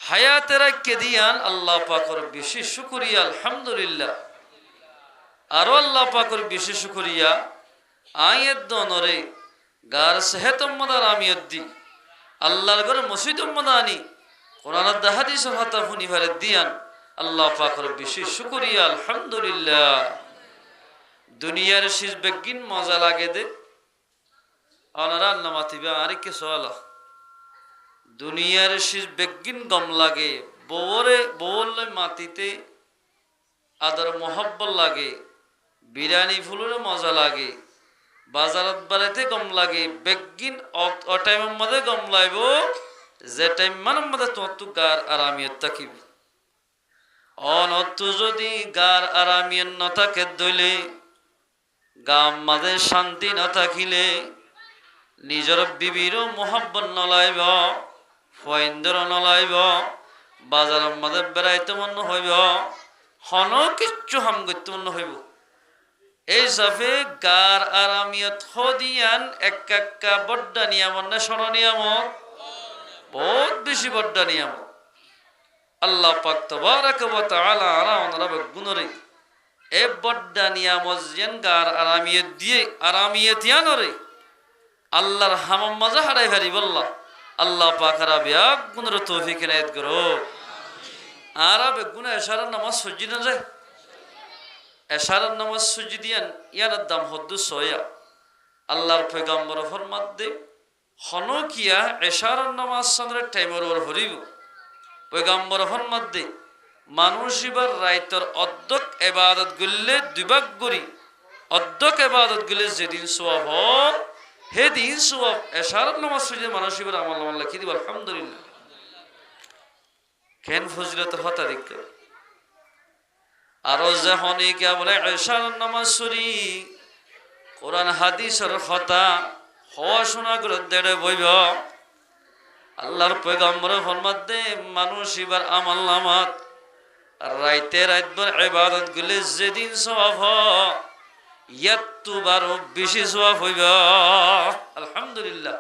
হায়াতেরা কেদিয়ান আল্লাহ পাকর বেশি শুকরিয়া আলহামদুলিল্লাহ আরো আল্লাহ পাকর বেশি শুকরিয়া আয়াত দনরে গার সেহতম্মদার আমিয়দ্দি আল্লাহর ঘরে মসজিদম্মদানি কোরআন হাদিসের হাতা ফুনিভারে দিয়ান আল্লাহ পাকর বেশি শুকরিয়া আলহামদুলিল্লাহ দুনিয়ার শেষ বেগিন মজা লাগে দে আনারা নামাতিবা আরে কে সোয়ালা দুনিয়ার শেষ বেগিন গম লাগে বউরে মাতিতে আদর মোহাব্বত লাগে বিরিয়ানি ফুলের মজা লাগে বাজারত বাড়াইতে গম লাগে বেগিন অ টাইমের মধ্যে গম লাইব যে টাইম মানের মধ্যে তোমার তো গার আরামিয়ত থাকিব অনত্তু যদি গার আরামিয়ত ন থাকে দইলে গাম মাঝে শান্তি না থাকিলে নিজের বিবিরও মোহাব্বত নলাইব ফয়েন্দর নলাইব বাজারের মাঝে বেড়াইতে মন হইব হন কিচ্ছু হাম করতে মন হইব এই সাফে গার আরামিয়ত হদিয়ান একা বড্ডা নিয়ামত না সর নিয়ামত বহুত বেশি বড্ডা নিয়ামত আল্লাহ পাক তাবারাক ওয়া তাআলা আরা গুণরে এ বড্ডা নিয়ামত যেন গার আরামিয়ত দিয়ে আরামিয়ত ইয়ানরে আল্লাহর হামাম মাজা হারাই ভারি বললা আল্লাহ পাক আরা বিয়াক গুণরে তৌফিক ইনায়াত করো আরা বে গুনাহ এশারার নামাজ সজ্জি না যায় এশারার নামাজ সজ্জি দিয়ান ইয়ার দাম হদ্দু সয়া আল্লাহর পয়গম্বর ফরমাত দে হনকিয়া এশারার নামাজ সামনে টাইমের ওর হরিব পয়গম্বর ফরমাত দে মানুষ এবার রাইতর অর্ধক ইবাদত গুললে দুইভাগ করি অর্ধক ইবাদত গুলে যেদিন সওয়াব হয় সেদিন সওয়াব এশারার নামাজ সজ্জি মানুষ এবার আমল নামা লিখি দিব আলহামদুলিল্লাহ কেন ফজিলতের হতা দিক আরো যখন কে বলে এশারার নামাজ সরি কোরআন হাদিসের কথা হওয়া শোনা করে দেড়ে বইব আল্লাহর পয়গম্বর ফরমাত দে মানুষ এবার আমল নামাত রাইতে রাতভর ইবাদত গুলি যেদিন সওয়াব হয় ইয়াত্তু বারো বেশি সওয়াব হইব আলহামদুলিল্লাহ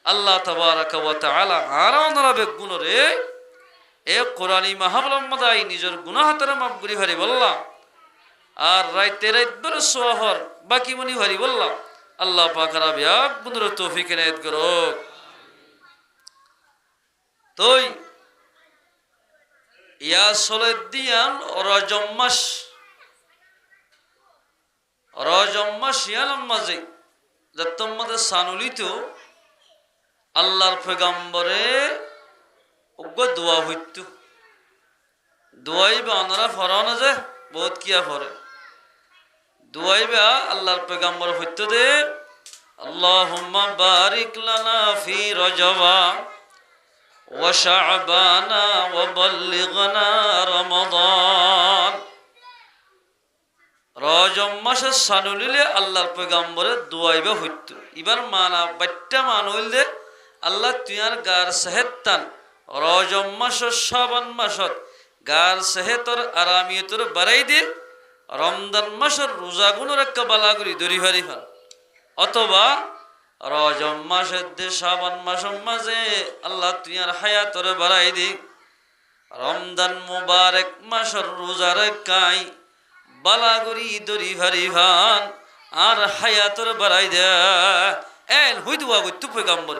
আল্লাহ তাবারাক ওয়া তাআলা আর ওনারা গুণরে এ কোরআনী মাহাবলম মদাই নিজের গুনাহ হাতের মাফ করি ভারি বললাম আর রাইতে রাতভর সওয়াব বাকি মনি ভারি বললাম আল্লাহ পাক রাবিয়া গুণরে তৌফিক ইনায়াত করো তোই ইয়া সলে দিয়ান রজম মাস ইয়ালাম মাঝে যতম মধ্যে সানুলিত আল্লাহর পয়গম্বরে উগ্র দোয়া হইত দোয়াইবা ওনারা ফরানো যে বহুত কিয়া ফরে দোয়াইবা আল্লাহর পয়গম্বর হইত দে আল্লাহুম্মা বারিক লানা ফি রজবা ওয়া শাবানা ওয়া বাল্লিগনা রমাদান রজব মাসে সানুলিলে আল্লাহর পয়গম্বরে দোয়াইবা হইত এবার মানা বাট্টা মানুইলে আল্লাহ তুইয়ার গার সেহেতান রজব মাস শাবান মাসত গার সেহেতর আরামিয়তর বাড়াই দে রমজান মাসের রোজা গুণের একটা বালাগুড়ি দরি ভারি ফান অথবা রজব মাসের দে শাবান মাসের মাঝে আল্লাহ তুইয়ার হায়াতর বাড়াই দে রমজান মুবারক মাসের রোজার কাই বালাগুড়ি দরি ভারি ভান আর হায়াতর বাড়াই দে এন হই দোয়া করতো পয়গম্বর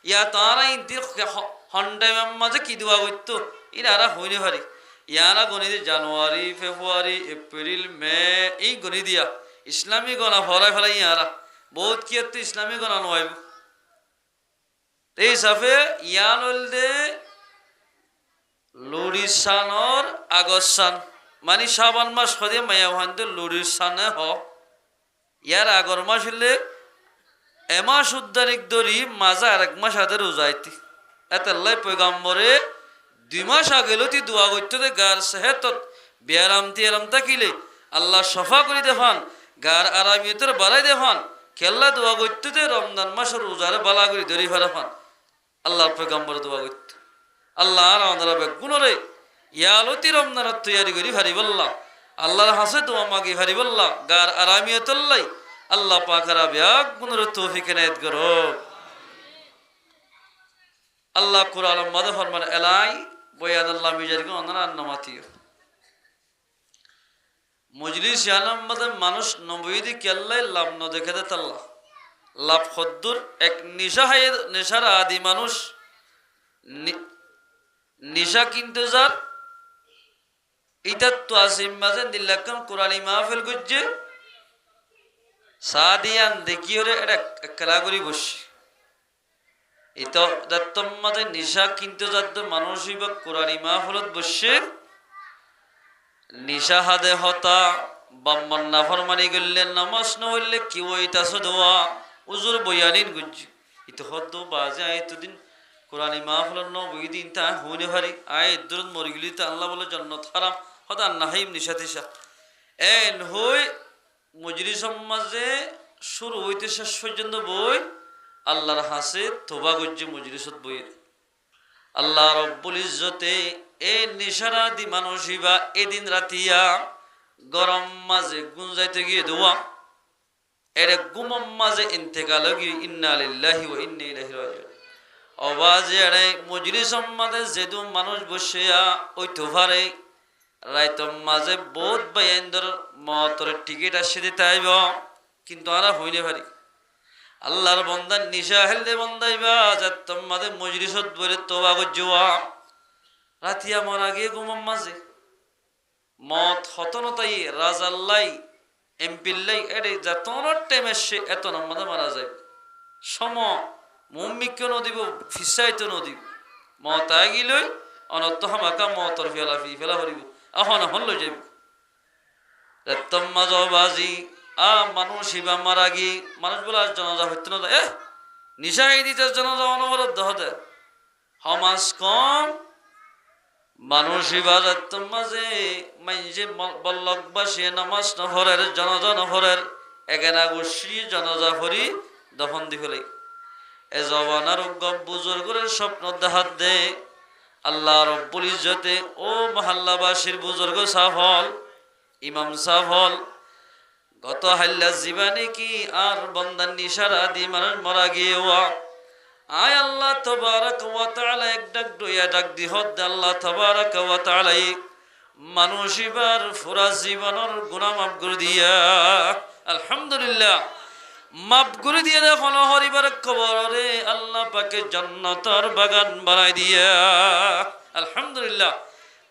ইয়া তারা ইন্দির হন্ডাইম মাঝে কি দোয়া করতো ইনারা হইনি ভারি ইয়ারা গণি দিয়ে জানুয়ারি ফেব্রুয়ারি এপ্রিল মে এই গণি দিয়া ইসলামী গণা ভরাই ফেলাই ইয়ারা বহুত কি তো ইসলামী গণা নয় এই হিসাবে ইয়ান দে লুড়ির সানর আগস্ট সান মানে শাবান মাস হদে মায়া ভান্তে লুড়ির সানে হ ইয়ার আগর মাস হলে এমাস উদ্যানিক দরি মাজা আর এক মাস হাতে রোজাইতি এতাল্লাই পয়গম্বরে 2 মাস আগেলতি দোয়া করতে দে গার সেহেতত বিয়ারাম তিয়ারাম তাকিলে আল্লাহ সফা করে দেখান গার আরামিয়তের বাড়াই দেখান কেল্লা দোয়া করতে দে রমজান মাসের রোজারে বালা করে ধরি ফেরাফান আল্লাহর পয়গম্বর দোয়া করতে আল্লাহ আর আমাদের বেগুনরে ইয়ালতি রমজানের তৈরি করি ভারি বললাম আল্লাহর হাসে দোয়া মাগি ভারি বললাম গার আরামিয়তল্লাই আল্লাহ পাকারা ব্যাগ গুণরে তৌফিক ইনায়াত করো আল্লাহ কুরআন মাদে ফরমান এলাই বয়ানাল্লাহ মিজারিকে অনারা নামাতিও মজলিস ইয়ানাম মাদে মানুষ নবীদি কেল্লাই লাভ ন দেখে দে তাল্লাহ লাভ খদ্দুর এক নেশার আদি মানুষ নিশা কিনতে যার ইটা তো আসিম মাঝে নিলাকাম কোরআনী মাহফিল করছে সাদিয়ান দেখিওরে এটা খেলা করি বসে এটা দত্তম মাঝে নিশা কিনতে যাত মানুষ বা কোরআনী মাহফিলত বসে নিশা হাদে হতা বাম্মান নাফরমানি করলে নামাজ না হইলে কি ওইতাছ দোয়া উজুর বয়ানিন গুজি ইতো হদ্দ বাজে এতদিন কোরআনী মাহফিলের নবী দিন তা হইনে পারি আয় দূরত মরিগুলি তা আল্লাহ বলে জান্নাত হারাম হতা নাহিম নিশাতিশা এন হই মজলিসের মাঝে শুরু হইতে শেষ পর্যন্ত বই আল্লাহর হাসে তোবা গজ্জে মজলিসত বই আল্লাহ রব্বুল ইজ্জতে এ নিশারা দি মানুষিবা এদিন রাতিয়া গরম মাঝে গুঞ্জাইতে গিয়ে দোয়া এর গুমম মাঝে ইন্তেকাল গিয়ে ইন্না লিল্লাহি ওয়া ইন্না ইলাইহি রাজিউন আওয়াজে আরে মজলিসের মাঝে যেদু মানুষ বসেয়া ওই তোভারে রাইতম মাঝে বহুত বাইন্দর মতর টিকিট আসে দিতে আইব কিন্তু আরা হইনে পারি আল্লাহর বন্দা নিশা হেলদে বন্দাইবা যাতম মাঝে মজলিসত বলে তোবা গজ্জুয়া রাতিয়া মরা গিয়ে গুমম মাঝে মত হতনতাই রাজাল্লাই এমপিল্লাই এরে যাতন টাইমে সে এত নম্বরে মারা যায় সম মুম্মিকে নদীব ফিসাইতে নদীব মত আগিলই অনত হামাকা মতর ফেলা ফেলা ভরিব এখন এখন লই যাইব রাতম মাঝ বাজি মানুষ ইবা মারা গি মানুষ বলে আর জনজা হইতে না নিশাই দিতে জনজা অনবরত দহতে সমাজ কম মানুষ ইবা রাতম মাঝে মাইজে বল্লকবাসী নামাজ নহরের জনজা নহরের এগেনা গোষ্ঠী জনজা ভরি দফন দি ফেলে এ জবানার বুজুর্গের স্বপ্ন দেখাত দে আল্লাহ রব্বুল ইজ্জতে ও মহল্লাবাসীর বুজুর্গ সাফল ইমাম সাফল গত হাল্লা জীবনে কি আর বন্দান নিশারা দি মানুষ মরা গিয়েওয়া আয় আল্লাহ তাবারাক ওয়া তাআলা এক ডাক দইয়া ডাক দি হদ আল্লাহ তাবারাক ওয়া তাআলা মানুষ ইবার পুরা জীবনের গুনাহ মাফ করে দিয়া আলহামদুলিল্লাহ মাফ করে দিয়ে দেখো হরিবার কবরে আল্লাহ পাকে জান্নাতের বাগান বানাই দিয়া আলহামদুলিল্লাহ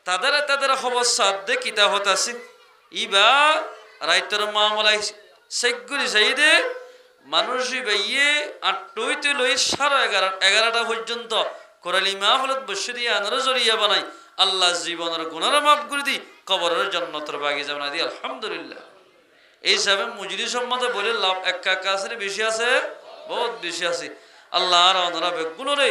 তাদের খবর সাথে কিতা হতাছে ইবা রাইতের মামলাই সেগুলি চাইদে মানুষই বাইয়ে ৮টা লই ১১:৩০ পর্যন্ত কোরআনী মাহফিলত বসে দিয়ে আনার জড়িয়া বানাই আল্লাহ জীবনের গুনার মাফ করে দি কবরের জান্নাতের বাগিচা বানাই দি আলহামদুলিল্লাহ এই হিসাবে মজলিস সম্বন্ধে বলে লাভ একা কাছে বেশি আছে বহুত বেশি আছে আল্লাহ আর ওনারা বেগুনরে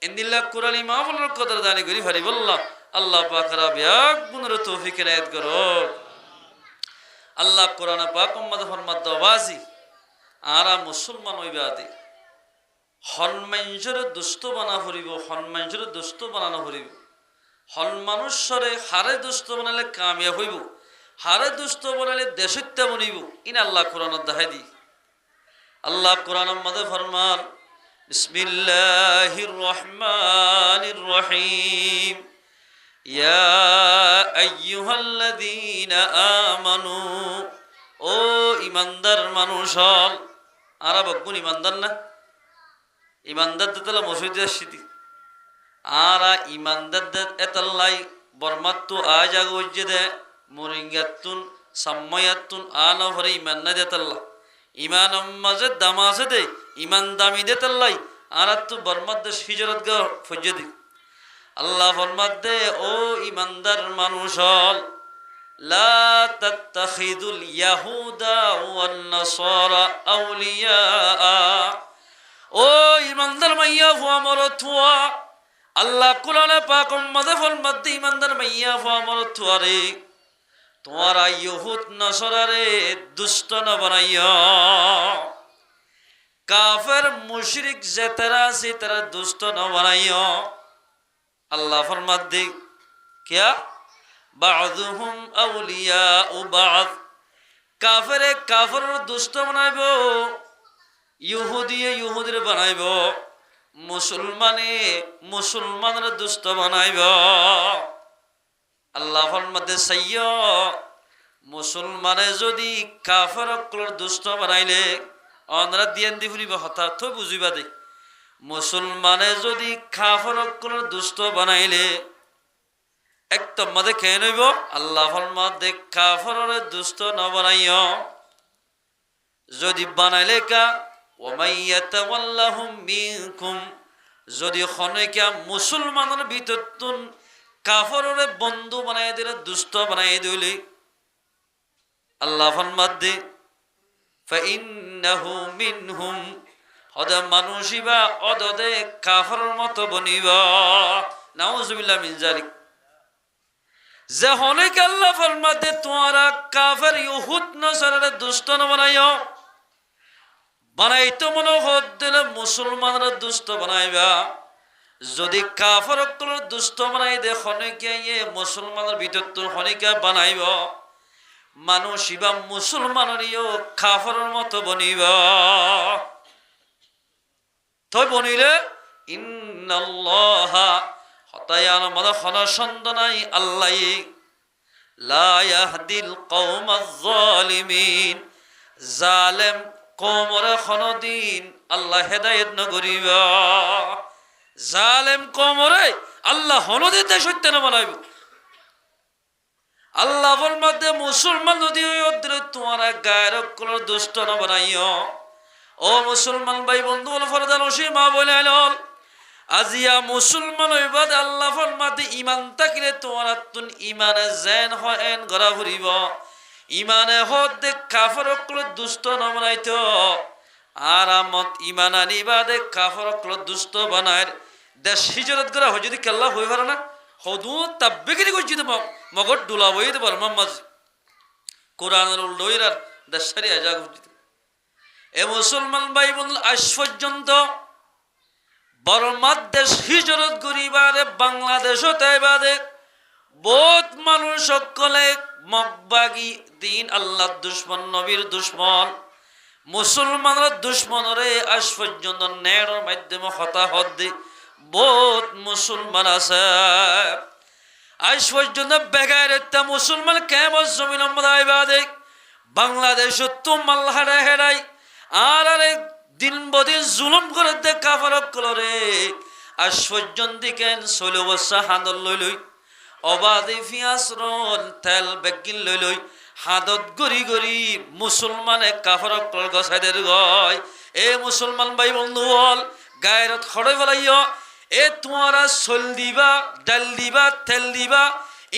ইন্দিল্লাহ কোরআনী মাহফিলের কদর দানি করি ফারি বললাম আল্লাহ পাকরা ব্যাগ গুণের তৌফিক এনায়েত করো আল্লাহ কোরআন পাক উম্মত ফরমাত দাওয়াজি আরা মুসলমান হইবা আদি হনমাঞ্জরে দুষ্ট বানা ফুরিব হনমাঞ্জরে দুষ্ট বানানো ফুরিব হন মানুষরে হারে দুষ্ট বানালে কামিয়াব হইব হারে দুষ্ট বানালে দেশত্যা বনিব ইন আল্লাহ কোরআন দেখাই দি আল্লাহ কোরআনের মধ্যে ফরমান বিসমিল্লাহির রহমানির রহিম ইয়া আইয়ুহাল্লাযীনা আমানু ও ইমানদার মানুষ হল আরা বকুন ইমানদার না ইমানদার তালা মসজিদে আসছি আরা ইমানদার এতাল্লাই বর্মাত্তু আজ আগজ্জে দে মরিঙ্গাতুন সাম্মায়াতুন আনা ভরে ইমান না দেতাল্লাহ ইমান মাঝে দাম আছে দে ইমান দামি দেতাল্লাই আর তো বর্মাদ হিজরত গা ফজ্জে দি আল্লাহ ফরমাত দে ও ইমানদার মানুষ হল লা তাত্তাখিদুল ইয়াহুদা ওয়ান নাসারা আউলিয়া ও ইমানদার মাইয়া ফুয়া মরতুয়া আল্লাহ কোরআনে পাক উম্মতে ফরমাত দে ইমানদার মাইয়া ফুয়া মরতুয়া রে তোমারা ইহুদ নাসারারে দুষ্ট না বানাইয়া কাফের মুশরিক যেতারা আছে তারা দুষ্ট না বানাইয়া আল্লাহ ফরমাত দে কিয়া বা'দুহুম আউলিয়াউ বা'দ কাফেরে কাফের দুষ্ট বানাইব ইহুদিয়ে ইহুদির বানাইব মুসলমানে মুসলমানের দুষ্ট বানাইব আল্লাহ ফরমাতে সাইয় মুসলমানে যদি কাফের অকলর দুষ্ট বানাইলে অনরা দিয়ান দি ফুরিব হঠাৎ বুঝিবা দে মুসলমানে যদি কাফের অকলর দুষ্ট বানাইলে একদম মাঝে খেয়ে নইব আল্লাহ ফরমাতে কাফের দুষ্ট ন বানাইও যদি বানাইলে কা ওয়ামাইয়াতাওয়াল্লাহুম মিনকুম যদি খনেকা মুসলমানের ভিতরতুন কাফেররে বন্ধু বানাই দিলে দুষ্ট বানাই দিলে আল্লাহ ফরমাত দে ফাইন্নাহু মিনহুম হদে মানুষিবা অদদে কাফেরের মতো বনিবা নাউজুবিল্লাহ মিন যালিক যে হনিক আল্লাহ ফরমাতে তোমরা কাফের ইহুদ নসারারে দুষ্ট না বানাইও বানাইতো মনে হদ্দিলে মুসলমানরা দুষ্ট বানাইবা যদি কাফের অকল দুষ্ট বানাই দে হনিকে ইয়ে মুসলমানের ভিতর তো হনিকা বানাইব মানুষ ইবা মুসলমানেরও কাফেরের মতো বনিবা তো বনিলে ইন্নাল্লাহা হতায়ান মদ খনা সন্দনাই আল্লাহ লা ইয়াহদিল কওমাজ জালিমিন জালেম কওমরে খনদিন আল্লাহ হেদায়েত ন করিবা জালেম কওমরে আল্লাহ হনদিতে সত্য না বানাইব আল্লাহ ফরমাতে মুসলমান যদি ওদের তোমারা গায়ের কোন দুষ্ট না বানাইও ও মুসলমান ভাই বন্ধু বল ফরদান ওসীমা বলেল আজিয়া মুসলমান হইবাদ আল্লাহ ফরমাতে ঈমান থাকিলে তোমার তুন ঈমানে জান হয় গরা ফুরিব ঈমানে হদে কাফের কোন দুষ্ট না বানাইতো আরামত ঈমান আনিবাদে কাফের কোন দুষ্ট বানায় দেশ হিজরত করা হয় যদি কেল্লা হই পারে না হদু তাব্বিগিরি কই যদি মগর ডুলা বই দে বর্মা মাজ কোরআনের উল্টোইরার দেশারি আজা বুঝিতে এ মুসলমান ভাই বন্ধু আজ পর্যন্ত বর্মার দেশ হিজরত করিবারে বাংলাদেশও তাই বাদে বহুত মানুষ সকলে মগবাগি দিন আল্লাহর দুশ্মন নবীর দুশ্মন মুসলমানের দুশ্মনরে আজ পর্যন্ত নেড়র মাধ্যমে হতাহত দি বহুত মুসলমান আছে আজ পর্যন্ত বেগার একটা মুসলমান কেমন জমিন বাদে বাংলাদেশ তো মাল্লা হেরাই হেরাই আর আরে দিন বদিন জুলুম করে দে কাফার কলরে আজ পর্যন্ত কেন 16 বছর হাঁদর লই লই অবাধে পিঁয়াজ রন তেল বেগিন লই লই হাতত গড়ি গড়ি মুসলমানে কাফার কল গছাইদের গয় এ মুসলমান ভাই বন্ধু বল গায়ের খড়ে ফেলাইও এ তোমারা চল দিবা ডাল দিবা তেল দিবা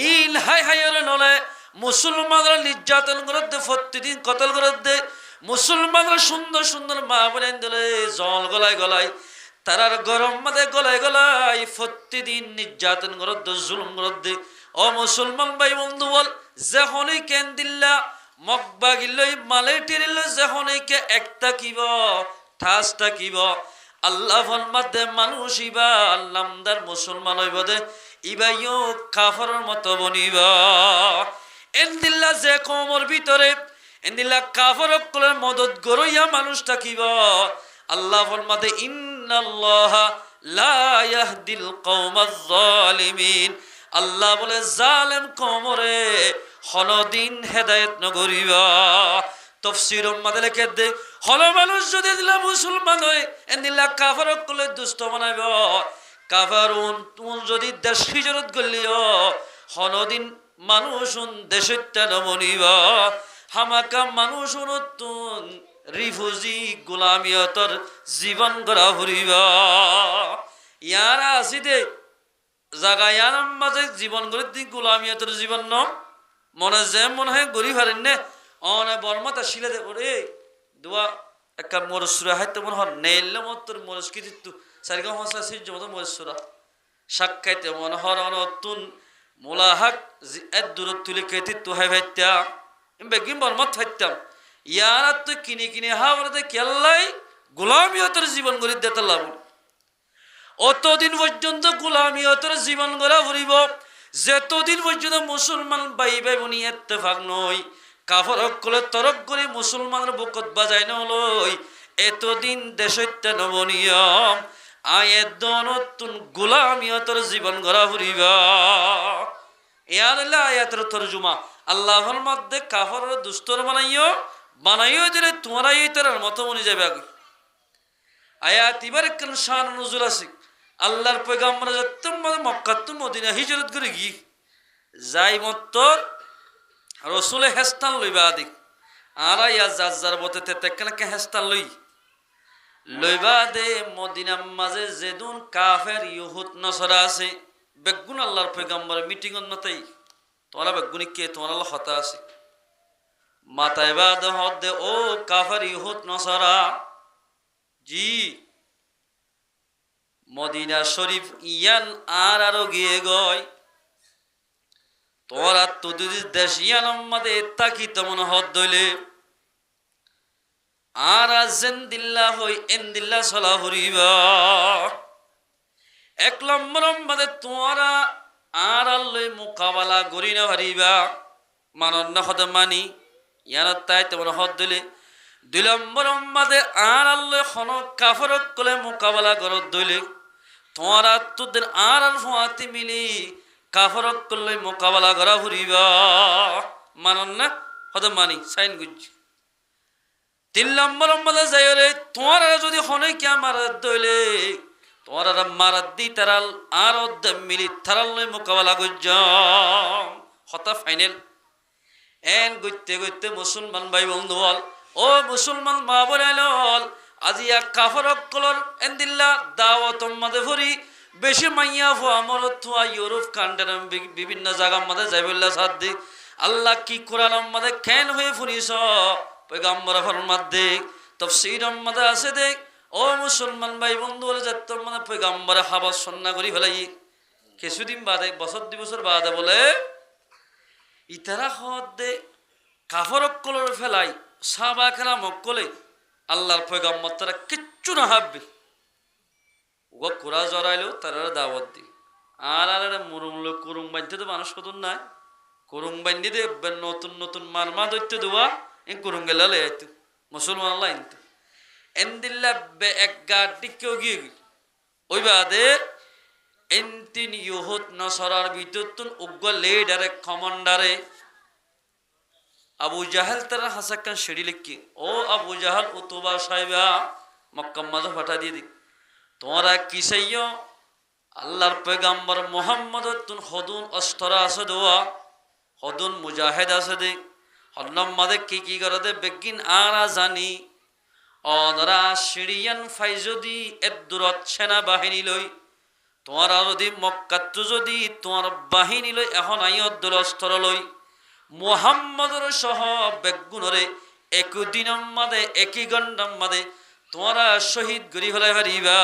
ইল হাই হাই নলে মুসলমানরা নির্যাতন করে দে প্রতিদিন কতল করে দে মুসলমানরা সুন্দর সুন্দর মা বোন দিলে জল গলায় গলায় তারার গরম মাঝে গলায় গলায় প্রতিদিন নির্যাতন করে দে জুলুম করে দে ও মুসলমান ভাই বন্ধু বল যখনই কেন দিল্লা মগবা গিলই মালে টেরিল যখনই কে একটা কিব ঠাসটা কিব আল্লাহ ফরমাতে মানুষ ইবা আল্লামদার মুসলমান হইব দে ইবাইও কাফেরের মতো বনিবা এন্দিল্লা যে কওমের ভিতরে এন্দিল্লা কাফের সকলের মদত গরইয়া মানুষ থাকিব আল্লাহ ফরমাতে ইন্নাল্লাহা লা ইয়াহদিল কওমাজ জালিমিন আল্লাহ বলে জালেম কওমরে হনদিন হেদায়েত নগরিবা তফসির উম্মাদে লিখে দে হলো মানুষ যদি দিলা মুসলমান হয় এন্দিল্লা কাফের সকলে দুষ্ট বানাইব কাফারুন তুন যদি দেশ হিজরত করলিও হনদিন মানুষুন দেশত্যা নমনিবা হামাকা মানুষুন তুন রিফুজি গোলামিয়তর জীবন গড়া ফুরিবা ইয়ারা আসি দে জাগা ইয়ার মাঝে জীবন গড়ে দি গোলামিয়তর জীবন ন মনে যে মনে হয় গড়ি পারেন নে অনে বর্মতা শিলে দে ওরে দোয়া একটা মরসুরা হাইতে মনে হয় নেইলে মতর মরস্কিতিত্তু সারিগা হসা সিজ মতো মরসুরা সাক্ষাইতে মনে হয় অনতুন মোলাহাক এত দূরত তুলে কেতিত্তু হাই ভাইত্যা বেগিন বর্মত ফাইতাম ইয়ার তো কিনে কিনে হাওড়াতে কেল্লাই গোলামিয়তের জীবন গড়ি দিতে লাভ অতদিন পর্যন্ত গোলামিয়তের জীবন গড়া ফুরিব যেতদিন পর্যন্ত মুসলমান ভাই ভাই বোনি ইত্তেফাক নই কাফর সকলে তরক করে মুসলমানের বুকত বাজাই নলই এতদিন দেশত্য নবনিয়ম আয়ের দনতুন গোলামিয়তের জীবন গড়া ফুরিবা ইয়ার আয়াতের তরজুমা আল্লাহর মধ্যে কাফরের দুস্তর বানাইও দিলে তোমরা এই তার মতো মনে যাবে আগে আয়াত এবার কেন শান নজুল আছে আল্লাহর পয়গাম্বর মক্কাতুল মদিনা হিজরত করে গিয়ে যাই মত্তর রসুলে হেস্তান লইবা আদি আর ইয়া যার বতে তেকেনাকে হেস্তান লইবা দে মদিনার মাঝে যেদুন কাফের ইহুদ নসরা আছে বেগুন আল্লাহর পয়গাম্বর মিটিং নতাই তোমরা বেগুনি কে তোমার আল্লাহ হতা আছে মাতায় বাদ হদ দে ও কাফের ইহুদ নসরা জি মদিনা শরীফ ইয়ান আর আরো গিয়ে গয় তোরা তো যদি দেশিয়ান আমাদের তাকি তেমন হদ দইলে আর আজেন্দিল্লা হই এন্দিল্লা সলা হরিবা এক নম্বর আমাদের তোরা আর আল্লই মোকাবেলা করি না হারিবা মানন না হদ মানি ইয়ান তাই তেমন হদ দিলে 2 নম্বর আমাদের আর আল্লই খন কাফরক কলে মোকাবেলা করত দইলে তোরা তোদের আর আর ফাতি মিলি কাফরক করলে মোকাবেলা করা হরিবা মানন না হদ মানি সাইন গুজ 3 নম্বর আমাদের যাইরে তোরা যদি হনে কি আমার দইলে তোরা মারাত দি তারাল আর মিলি তারাল মোকাবেলা গুজ হতা ফাইনাল এন গইতে গইতে মুসলমান ভাই বন্ধু বল ও মুসলমান মা বলাল আজিয়া কাফরক কলর এন্দিল্লা দাওয়াত মাদে ভরি বেশি মাইয়া ফো আমর থুয়া ইউরোপ কান্ট্রি বিভিন্ন জায়গা মাদে যাইবল্লা সাদ্দি আল্লাহ কি কোরআন মাদে কেন হয়ে ফুরিস পয়গম্বর ফরমাত দে তাফসীর মাদে আছে দে ও মুসলমান ভাই বন্ধু বলে যত মানে পয়গম্বর হাবাস সন্না করি ফেলাই কিছুদিন বাদে বছর 2 বছর বাদে বলে ইতারা হদ দে কাফরক কলর ফেলাই সাহাবা কেরাম কলে আল্লাহর পয়গম্বর তারা কিচ্ছু না ভাববে ও কোরা জড়াইলো তারা দাওয়াত দি আর আর মুরুম লোক কুরুম বাঁধতে তো মানুষ কত নাই কুরুম বান্ধি দে নতুন নতুন মারমা দৈত্য দেওয়া এই কুরুম গেলা লে আইতো মুসলমান লাইন তো এন্দিল্লা বে এক গাড়ি কেউ গিয়ে ওই বাদে এন্তিন ইহুদ নসরার বিদ্যুৎ উগ্র লিডারে কমান্ডারে আবু জাহেল তারা হাসাক্কান সিঁড়ি লিখি ও আবু জাহাল উতুবা সাহেবা মক্কা মাঝে ফাটা দিয়ে দি তোমরা কি চাইও আল্লাহর পয়গম্বর মোহাম্মদ তুন হদুন অস্ত্র আছে দেওয়া হদুন মুজাহিদ আছে দে হন্নম মাদে কি করে দে বেগিন আরা জানি অনরা সিরিয়ান ফাইজদি এর দূরত সেনাবাহিনী লই তোমার যদি মক্কাত যদি তোমার বাহিনী লই এখন আইয়দ্দুল অস্ত্র লই মুহাম্মদর সহ বেগুনরে একদিনের মাদে একই ঘন্টার মাদে তোমরা শহীদ গরি হলে হারিবা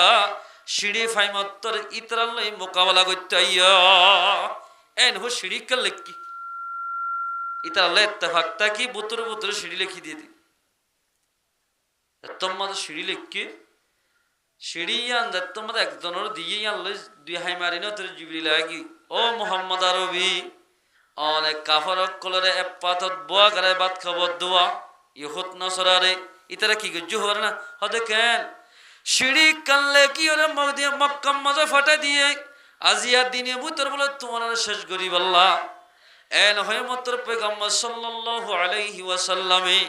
সিঁড়ি ফাইমত্তর ইতরাল লই মোকাবেলা করতে আইয়া এন হো সিঁড়ি কাল লেখি ইতরাল ইত্তেফাকটা কি বুতর বুতর সিঁড়ি লিখি দিয়ে দি তোমাদের সিঁড়ি লিখি সিঁড়ি আন তোমাদের একজনের দিয়ে আনলে 2 হাই মারি না তোর জিবরি লাগি ও মোহাম্মদ আরবি অনেক কাফরক কলরে এপাতত বোয়া করে বাত খবর দোয়া ইহুত নসরারে ইতারা কি গজ্জু হর না হদে কেন সিঁড়ি কানলে কি ওরে মক্কা মাঝে ফাটা দিয়ে আজিয়া দিনে বুতর বলে তোমার শেষ গরিব আল্লাহ এন হয় মতর পয়গম্বর সাল্লাল্লাহু আলাইহি ওয়াসাল্লামে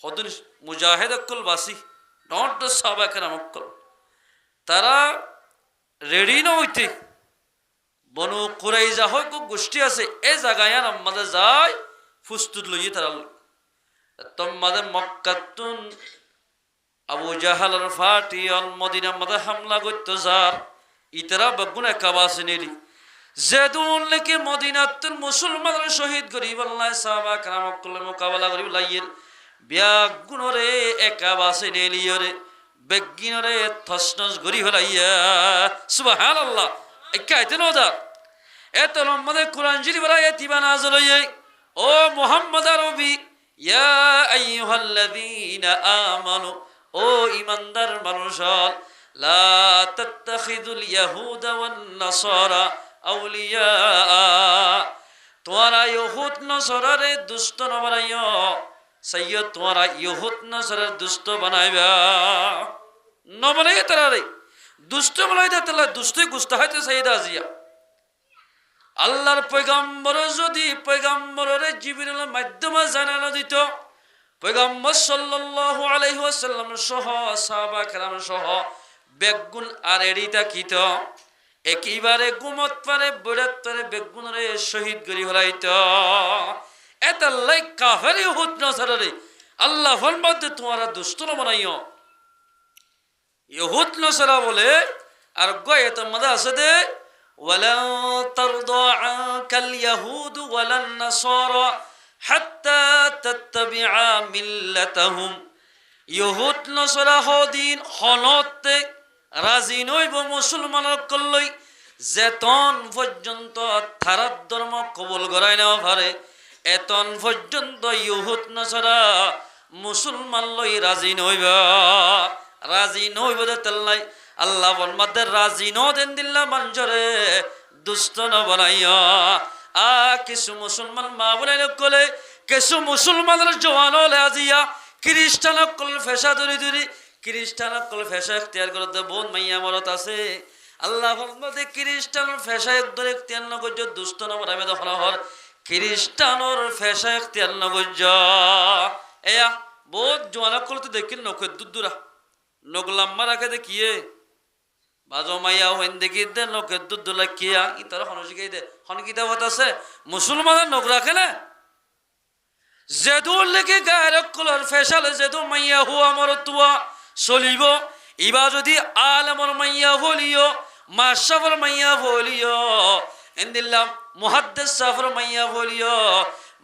হদুন মুজাহিদ অকল বাসি নট দ্য সাহাবা কেরাম অকল তারা রেডি না হইতে বনু কুরাইজা হয় কো গোষ্ঠী আছে এই জায়গায় আমাদের যায় ফুস্তুত লইয়ে তারা তোমাদের মক্কাতুন আবু জাহালের ফাটি অল মদিনা মাদে হামলা করতে যার ইতারা বেগুন একাবাসে নেলি যেদুন লেকে মদিনাতুন মুসলমানের শহীদ গরিব আল্লাহ সাহাবা কেরাম অকল মোকাবেলা করিব লাইয়ের বেগুনরে একাবাসে নেলিয়রে বেগিনরে থসনস গরি হলাইয়া সুবহানাল্লাহ একাইতে নদা এত লম্বাদে কোরআন শরীফ আয়াতি নাযিল হই ও মুহাম্মদ আরবি ইয়া আইয়ুহাল্লাযীনা আমানু ও ঈমানদার মানুষ লা তাত্তাখিযুল ইয়াহুদা ওয়ান নাসারা আউলিয়া তোমরা ইহুদ নসরারে দুষ্ট না বানাইও সৈয়দ তোমরা ইহুদ নসরার দুষ্ট বানাইবা না বানাই তারারে দুষ্ট বানাইতে তাহলে দুষ্টই গুস্তা হইতে সাইয়্যিদা আজিয়া আল্লাহর পয়গম্বর যদি পয়গম্বরের জিবরিলের মাধ্যমে জানানো দিত পয়গম্বর সাল্লাল্লাহু আলাইহি ওয়াসাল্লাম সহ সাহাবা কেরাম সহ বেগুন আর এড়িতা কিত একেবারে গুমত পারে বড়ত পারে বেগুনরে শহীদ করি হলাইত এটা লাই কাফের ইহুদ নসরারে আল্লাহ ফরমাতে তোমরা দুষ্ট না বানাইও ইহুদ নসরা বলে আর গয়ত মজা আছে দে ولن ترضى عنك اليهود ولا النصارى حتى تتبع ملتهم ইহুদ নসরা হদিন হনতে রাজি নইব মুসলমানক কল্লই যেতন পর্যন্ত তারার ধর্ম কবুল করাই নেওয়া পারে এতন পর্যন্ত ইহুদ নসরা মুসলমান লই রাজি নইব দে তেল্লাই আল্লাহ বলমাদে রাজি ন দেন দিল্লা মঞ্জরে দুষ্ট ন বানাইয়া কিছু মুসলমান মা বলে কলে কিছু মুসলমানের জওয়ান হলে আজিয়া খ্রিস্টান কল ফেসা ধরি খ্রিস্টান কল ফেসা এখতিয়ার করতে বোন মাইয়া মরত আছে আল্লাহ বলমাদে খ্রিস্টান ফেসা একদর এখতিয়ার নগর্য দুষ্ট ন বানাবে দখল হর খ্রিস্টানোর ফেসা এখতিয়ার নগর্য এয়া বহুত জওয়ান কল তো দেখিল নখে দুদুরা নগলাম্মা রাখে দেখিয়ে বাজো মাইয়া হইন দেখি দে নখে দুদুলা কিয়া ইতার হনসিকে দে হনকিতা হত আছে মুসলমানের নখ রাখে না যেদুর লেগে গায়ের কলর ফেসালে যেদু মাইয়া হুয়া মর তুয়া চলিব ইবা যদি আলমর মাইয়া বলিও মাসাফর মাইয়া বলিও এন্দিল্লাম মুহাদ্দিস সাফর মাইয়া বলিও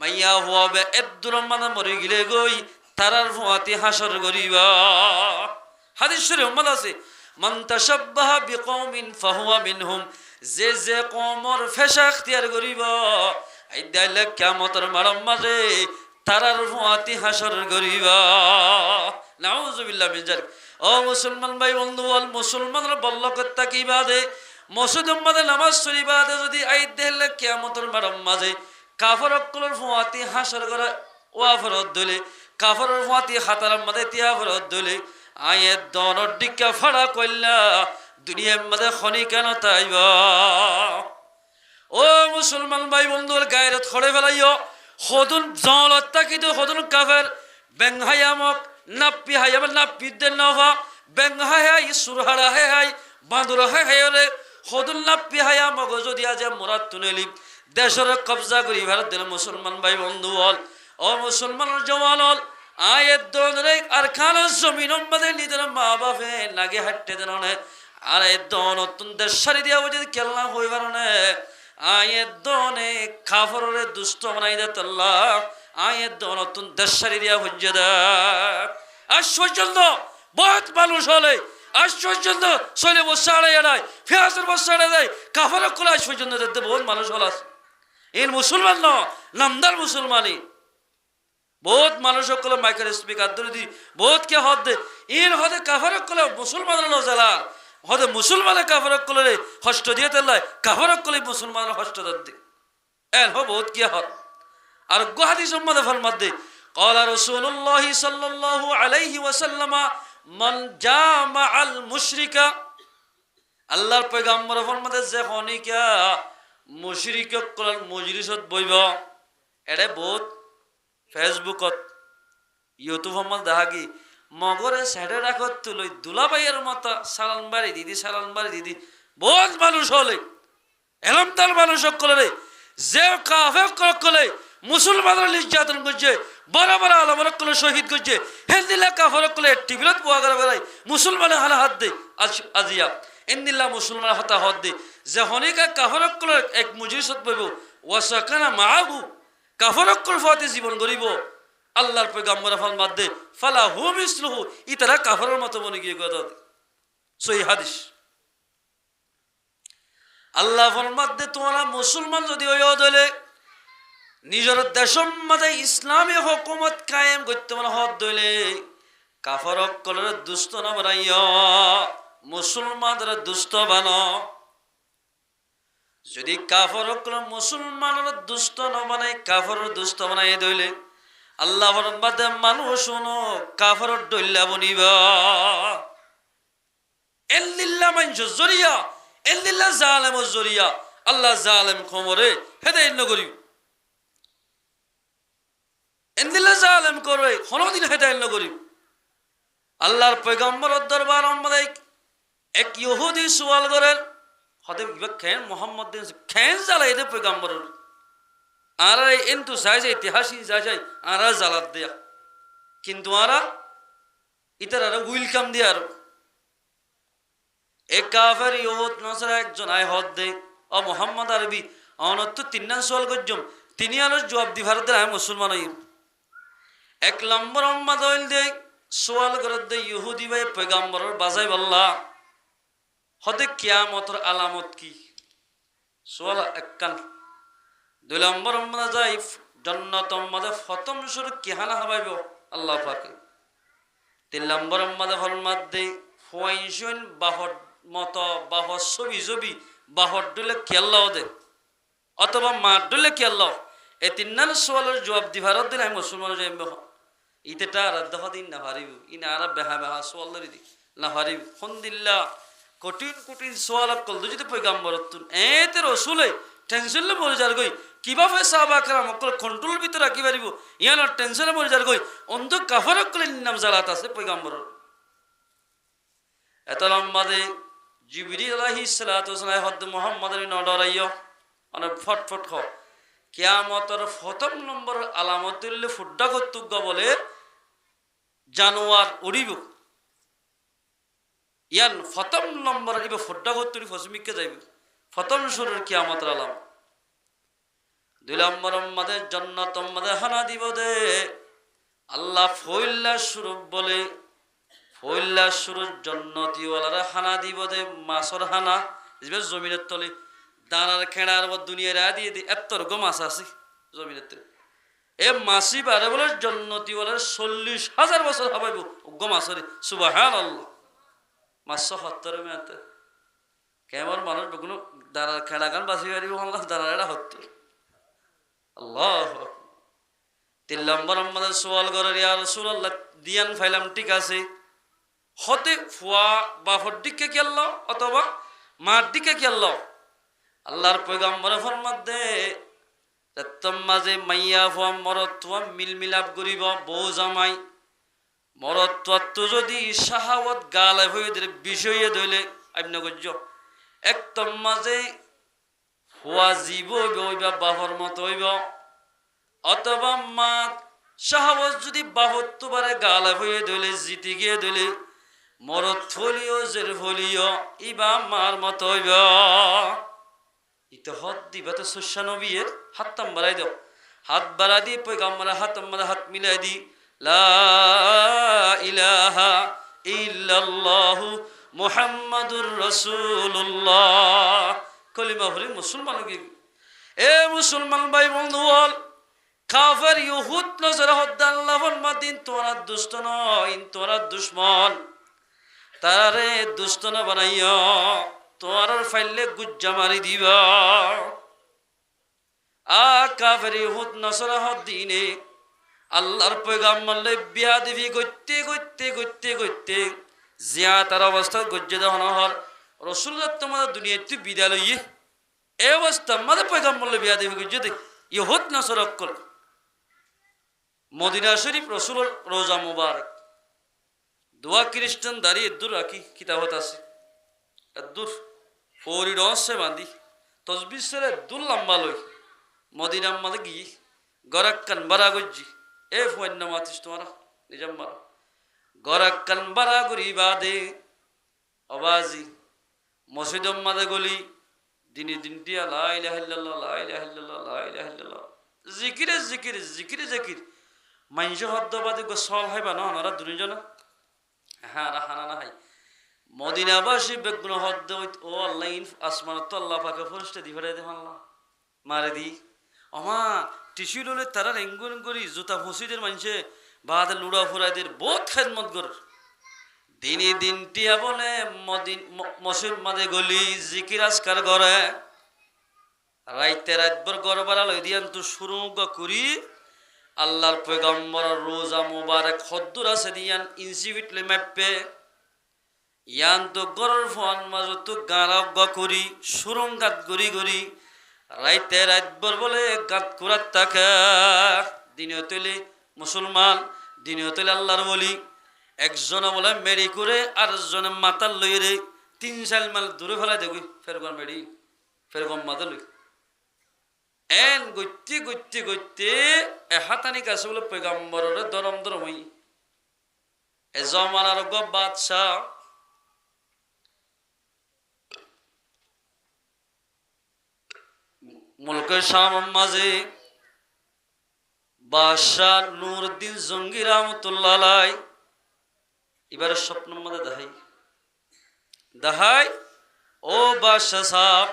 মাইয়া হুয়া বে এদ্দুর মানে মরে গিলে গই তারার ফুয়াতি হাসর গরিবা হাদিস শরীফ উম্মত আছে মান তাশাব্বাহা বিকওমিন ফাহুয়া মিনহুম যে কওমর ফেশা ইখতিয়ার করিব আইদাইলে কিয়ামতের মারম মাঝে তারার ফুয়াতি হাসর করিবা নাউযুবিল্লাহ মিন যালিক ও মুসলমান ভাই বন্ধু বল মুসলমানরা বল্লকত তাকি বাদে মসজিদের মধ্যে নামাজ পড়ি বাদে যদি আইদাইলে কিয়ামতের মারম মাঝে কাফর অকলর ফুয়াতি হাসর করে ওয়াফরত দলে কাফরের ফুয়াতি হাতার মধ্যে তিয়াফরত দলে আয়ের দনর ডিকা ফাড়া কইলা দুনিয়ার মধ্যে খনি কেন তাইবা ও মুসলমান ভাই বন্ধুর গায়ের খড়ে ফেলাইও সদুন জলত তাকিতো সদুন কাফের বেংহায়ামক নাপি হায়াম নাপি দেন নভা বেংহায়াই সুরহারা হাই বাঁদুর হাইলে সদুন নাপি হায়ামক যদি আজ মোরাত তুলেলি দেশের কবজা করি ভারত দিল মুসলমান ভাই বন্ধু হল ও মুসলমানের জওয়ান হল আয়ের দনরে আর খানো জমিন মধ্যে নিজের মা বাপে নাগে হাঁটতে দেন আর এ দন অত্যন্ত সারি দিয়া যদি কেল্লা হই পারে আয়ের দনে খাফরের দুষ্ট বানাই দে তাল্লাহ আয়ের দন অত্যন্ত সারি দিয়া হজ্জে দে আশ্চর্য বহুত মানুষ হলে আশ্চর্য চলে বসে আড়াই নাই ফেরাসের বসে আড়াই দেয় কাফর কোলে আশ্চর্য দেখতে বহুত মানুষ হল আছে এই মুসলমান ন নামদার মুসলমানই বহুত মানুষ সকলে মাইকের স্পিকার ধরে দি বহুত কে হদ দে এর হদে কাফারক কলে মুসলমানের লজালা হদে মুসলমানের কাফারক কলে হষ্ট দিয়ে তেলাই কাফারক কলে মুসলমানের হষ্ট দে এন হ বহুত কে হদ আর গুহাদি সম্মাদে ফরমাত দে قال رسول الله صلى الله عليه وسلم من جامع المشرك আল্লাহর পয়গম্বর ফরমাতে যে খনিকা মুশরিক কল মজলিসত বইব এড়ে বহুত ফেসবুকত ইউটিউব দেখা কি মগরে সাইডে রাখত তুলই দুলাবাইয়ের মতো সালান বাড়ি দিদি বহুত মানুষ হলে এলমতাল মানুষ সকলে যে কাফের কলে মুসলমানরা নির্যাতন করছে বড় বড় আলমর কলে শহীদ করছে হেন্দিল্লা কাফের কলে টিভিলত পোয়া করে বেড়াই মুসলমানের হালা হাত দে আজিয়া এন্দিল্লা মুসলমানের হাতা হাত দে যে হনিকা কাফের কলে এক মুজরিসত বইব ওয়াসাকানা মাহু কাফরক্কর ফাতে জীবন গরিব আল্লাহর পয়গম্বর ফরমাত দে ফালা হু মিসলুহু ইতারা কাফরের মতো বনে গিয়ে কথা সহিহ হাদিস আল্লাহ ফরমাত দে তোমরা মুসলমান যদি হই দলে নিজের দেশের মধ্যে ইসলামী হুকুমত কায়েম করতে মনে হদ দলে কাফরক্কলের দুষ্ট না বানাইয়া মুসলমানদের দুষ্ট বানো যদি কাফর মুসলমানের দুষ্ট নবানাই কাফর দুষ্ট বানাই দইলে আল্লাহ বাদে মানুষ শুনো কাফর দইলা বনিবা এল্লিল্লাহ মানজ জরিয়া এল্লিল্লাহ জালেম জরিয়া আল্লাহ জালেম খমরে হেদায়েত নগরি এল্লিল্লাহ জালেম করে কোনদিন হেদায়েত নগরি আল্লাহর পয়গম্বরের দরবার আমাদের এক ইহুদি সওয়াল করেন হতে খেন মোহাম্মদ দিন খেন জ্বালাই দে পয়গম্বর আর এন্তু চাই যে ইতিহাসই যাই আর জ্বালাত দেয়া কিন্তু আর ইতার আর ওয়েলকাম দিয়ে আর এক কাফের ইহুদ নসরা একজন আয় হদ দে ও মোহাম্মদ আরবি অনত্য তিন্নান সওয়াল করজম তিনি আর জবাব দি ভারতের আয় মুসলমান হই এক নম্বর উম্মাদ হইল দে সোয়াল করে দে ইহুদি ভাই পয়গাম্বরের বাজাই বললা হতে কিয়ামতের আলামত কি সোয়াল একখান 2 নম্বর মধ্যে যাই জান্নাতের মধ্যে প্রথম শুরু কিহানা হবাইব আল্লাহ পাকে 3 নম্বর মধ্যে ফরমাত দে ফুয়াইশুন বাহর মত বাহর ছবি ছবি বাহর দিলে কেল্লাও দে অথবা মার দিলে কেল্লাও এই 3 নম্বর সোয়ালের জবাব দিবার দিন আমি মুসলমান যাইব ইতেটা আর দফা দিন না পারিব ইনা আর বেহা বেহা সোয়াল দি না পারিব ফন্দিল্লা কঠিন কঠিন সোয়াল কল যদি পয়গাম্বর তুন এতে রসুলে টেনশনে মরে যার গই কিভাবে সাহাবা کرام অকল কন্ট্রোল ভিতরে রাখি পারিব ইয়ানোর টেনশনে মরে যার গই অন্ধ কাফার অকল নাম জালাত আছে পয়গাম্বর এত লম্বাদে জিবরিল আলাইহিস সালাতু ওয়াসালাম হদ মুহাম্মাদের নডরাইও মানে ফটফট খ কিয়ামতের প্রথম নম্বর আলামত হইলে ফুড্ডা কর্তব্য বলে জানোয়ার উড়িব ইয়ান প্রথম নম্বর ইবে ফুড্ডা কর্তরি ফসমিককে যাইবে প্রথম শুরুর কিয়ামতের আলাম 2 নম্বর মধ্যে জান্নাত মধ্যে হানা দিব দে আল্লাহ ফইল্লা শুরু বলে ফইল্লা শুরু জান্নাতি ওয়ালারা হানা দিব দে মাছর হানা ইবে জমিনের তলে দানার খেড়ার ও দুনিয়ার আদি এত্তর গো মাছ আছে জমিনের তলে এ মাছি বারে বলে জান্নাতি ওয়ালার 40,000 বছর হবাইব গো মাছরে সুবহানাল্লাহ মাছ 70 মেতে কেমন মানুষ বেগুন দাঁড়ার খেলা গান বাঁচি পারিব আল্লাহ দাঁড়ার হত্য আল্লাহ 3 নম্বর আমাদের সোয়াল করার ইয়া রাসূলুল্লাহ দিয়ান ফাইলাম ঠিক আছে হতে ফুয়া বাফর দিকে কি আল্লাহ অথবা মার দিকে কি আল্লাহ আল্লাহর পয়গম্বর ফরমাত দে তম মাঝে মাইয়া ফুয়া মরত্ব মিলমিলাপ করিব বউ জামাই মরত্ব যদি শাহাওয়াত গালে হয়ে দিলে বিষয়ে দইলে আপনি গজ্জ একদম মাঝে হওয়া জীব হইবা বাহর মত হইব অথবা মা শাহাওয়াত যদি বাহত্তু বারে গালে হয়ে দইলে জিতি গিয়ে দইলে মরত ফলিও জের ফলিও ইবা মার মত হইব ইতো হদ দিবা তো সুশানবীর হাততাম বাড়াই দাও হাত বাড়া দিয়ে পয়গাম্বর হাত মিলাই দি লা ইলাহা ইল্লাল্লাহু মুহাম্মাদুর রাসূলুল্লাহ কলিমা পড়ে মুসলমান কি এ মুসলমান ভাই বন্ধু বল কাফের ইহুদ নজর হদ আল্লাহ ফরমাদিন তোরা দুষ্ট নয় তোরা দুশমন তারে দুষ্ট না বানাইয়া তোর ফাইলে গুজ্জা মারি দিবা আ কাফের ইহুদ নজর হদ দিনে আল্লাহর পয়গাম্বরলে বিয়াদবি করতে জিয়া তার অবস্থা গজ্জে দেওয়ানো হর রসুল্লাহ তোমাদের দুনিয়াতে বিদায় লইয়ে এই অবস্থা আমাদের পয়গাম্বরলে বিয়াদবি গজ্জে দে ইহুদ নসর অক্কল মদিনা শরীফ রসুলের রোজা মুবারক দোয়া খ্রিস্টান দাঁড়িয়ে দূর রাখি কিতাবত আছে দূর ফৌরি রহস্যে বাঁধি তসবির সেরে দূর লম্বা লই মদিনা মাদে গিয়ে গরাক্কান বারা গজ্জি এ ফুয়ান্না মাতিস তোমারা নিজাম মারা গরাক্কান বারা গরি বাদে অবাজি মসজিদম মাদে গলি দিনে দিনটি লা ইলাহা ইল্লাল্লাহ লা ইলাহা ইল্লাল্লাহ লা ইলাহা ইল্লাল্লাহ জিকিরে মাইনজ হদ্দবাদে গো সল হাইবা না ওনারা দুনিজন হ্যাঁ হানা না হাই মদিনাবাসী বেগুন হদ্দ ও আল্লাহ আসমান তো আল্লাহ পাকে ফরিস্তা দি ফেরাই দে আল্লাহ মারে দি অমা টিস্যু ললে তারা রেঙ্গুন করি জুতা ফসিদের মানুষে বাদে লুড়া ফুরাইদের বহুত খেদমত কর দিনে দিনটিয়া বলে মসজিদ মাদে গলি জিকির আজকার করে রাইতে রাতভর গড়বাড়া লই দিয়ান তো শুরু করি আল্লাহর পয়গম্বর রোজা মুবারক হদ্দুর আছে দিয়ান ইনসিভিটলে ম্যাপে ইয়ান তো গরর ফোন মাঝে তো গাঁড় করি সুরঙ্গাত গড়ি রাইতে রাতভর বলে গাত কুরাত থাকে দিনে তৈলে মুসলমান দিনে তৈলে আল্লাহর বলি একজনে বলে মেরি করে আর জনে মাতাল লই রে 3 মাইল দূরে ফেলাই দেখি ফেরগম মেরি ফেরগম মাতা লই এন গইতে হাতানি কাছে বলে পয়গম্বরের দরম হই এ জমানার গো বাদশাহ মুলকের শাম মাঝে বাদশাহ নূরউদ্দিন জঙ্গি রহমতুল্লাহ আলাইহি এবারে স্বপ্নের মধ্যে দেখাই ও বাদশা সাহেব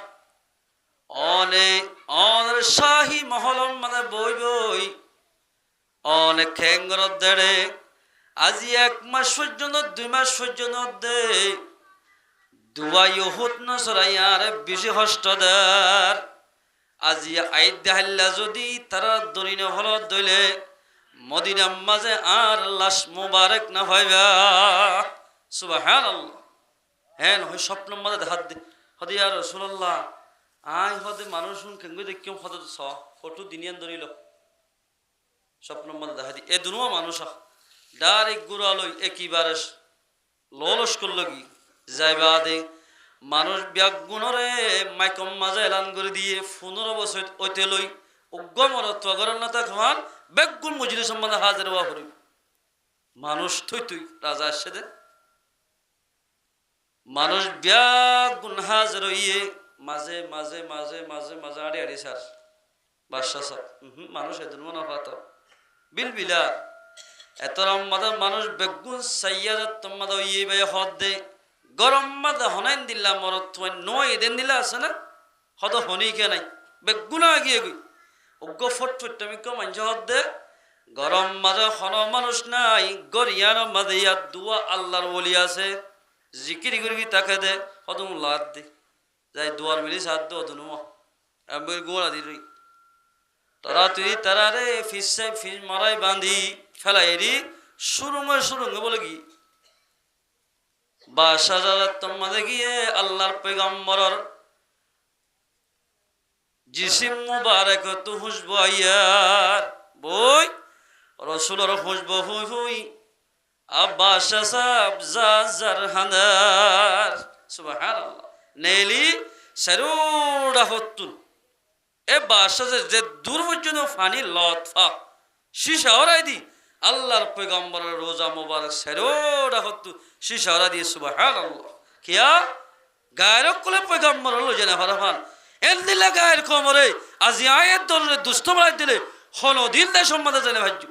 অনেক অনেক শাহী মহলম মানে বই অনেক খেঙ্গর দেড়ে আজি 1 মাস পর্যন্ত 2 মাস পর্যন্ত দে দুয়াই হত না সরাইয়ার বেশি হস্তদার আজি আইদ্যা হাল্লা যদি তারা দরিনে হল দইলে মদিনার মাঝে আর লাশ মুবারক না হইবা সুবহানাল্লাহ হ্যাঁ হয় স্বপ্নের মধ্যে দেখা দে হদি ইয়া রাসূলুল্লাহ আই হদে মানুষ কেঙ্গি দেখিম হদ ফটো দিনিয়ান ধরিল স্বপ্নের মধ্যে দেখা দি এ দুনুয়া মানুষ ডাইরেক্ট গুড়ালই একেবারে ললস করল কি যাইবা দে মানুষ ব্যাগুণরে মাইকম মাঝে এলান করে দিয়ে 15 বছর ওইতে লই উগ্গমর তগরণতা খান বেগুন মজুরি সম্বন্ধে হাজির হওয়া করি মানুষ তুই রাজা আসছে দে মানুষ ব্যাগুণ হাজির হইয়ে মাঝে মাঝে মাঝে মাঝে মাঝে আড়ে আড়ে সার বাদশা সব মানুষ এদিন মনে পাত বিলবিলা এত রম্মাদার মানুষ বেগুন সাইয়ার তোমাদা ইয়ে বে হদ দে গরম মাদা হনাইন দিল্লা মরত তোমায় নয় এদিন দিলা আছে না হদ হনি কে নাই বেগুনা গিয়ে গই উগ্র ফটফট আমি কম আনছে হদ দে গরম মাঝে হন মানুষ নাই গরিয়ার মাঝে ইয়ার দুয়া আল্লাহর বলি আছে জিকিরি করবি তাকে দে হদম লাদ দে যাই দুয়ার মিলি সাত দো দুনুয়া আমি গোড়া দি রই তারা তুই তারা রে ফিস মারাই বাঁধি ফেলাইরি সুরঙ্গে বলে কি বা সাজারাত তোমাদের গিয়ে আল্লাহর পয়গম্বরের জিসিম মুবারক তু খুশবু আয়ার বই রাসূলের খুশবু হুই আব্বাস সাহেব জাজার হানার সুবহানাল্লাহ নেলি সরুড়া হতুন এ বাদশা যে দূর পর্যন্ত ফানি লতফা শিশা ওরাই দি আল্লাহর পয়গম্বরের রোজা মোবারক সেরোড়া হতু শিশা ওরা দিয়ে সুবহানাল্লাহ কিয়া গায়রক কোলে পয়গম্বর হলো জেনে ফরমান এল দিলে গায়ের কোমরে আজি আয়াত দলরে দুষ্ট মার দিলে হলো দিন দে সম্মাদে জেনে ভাজ্জু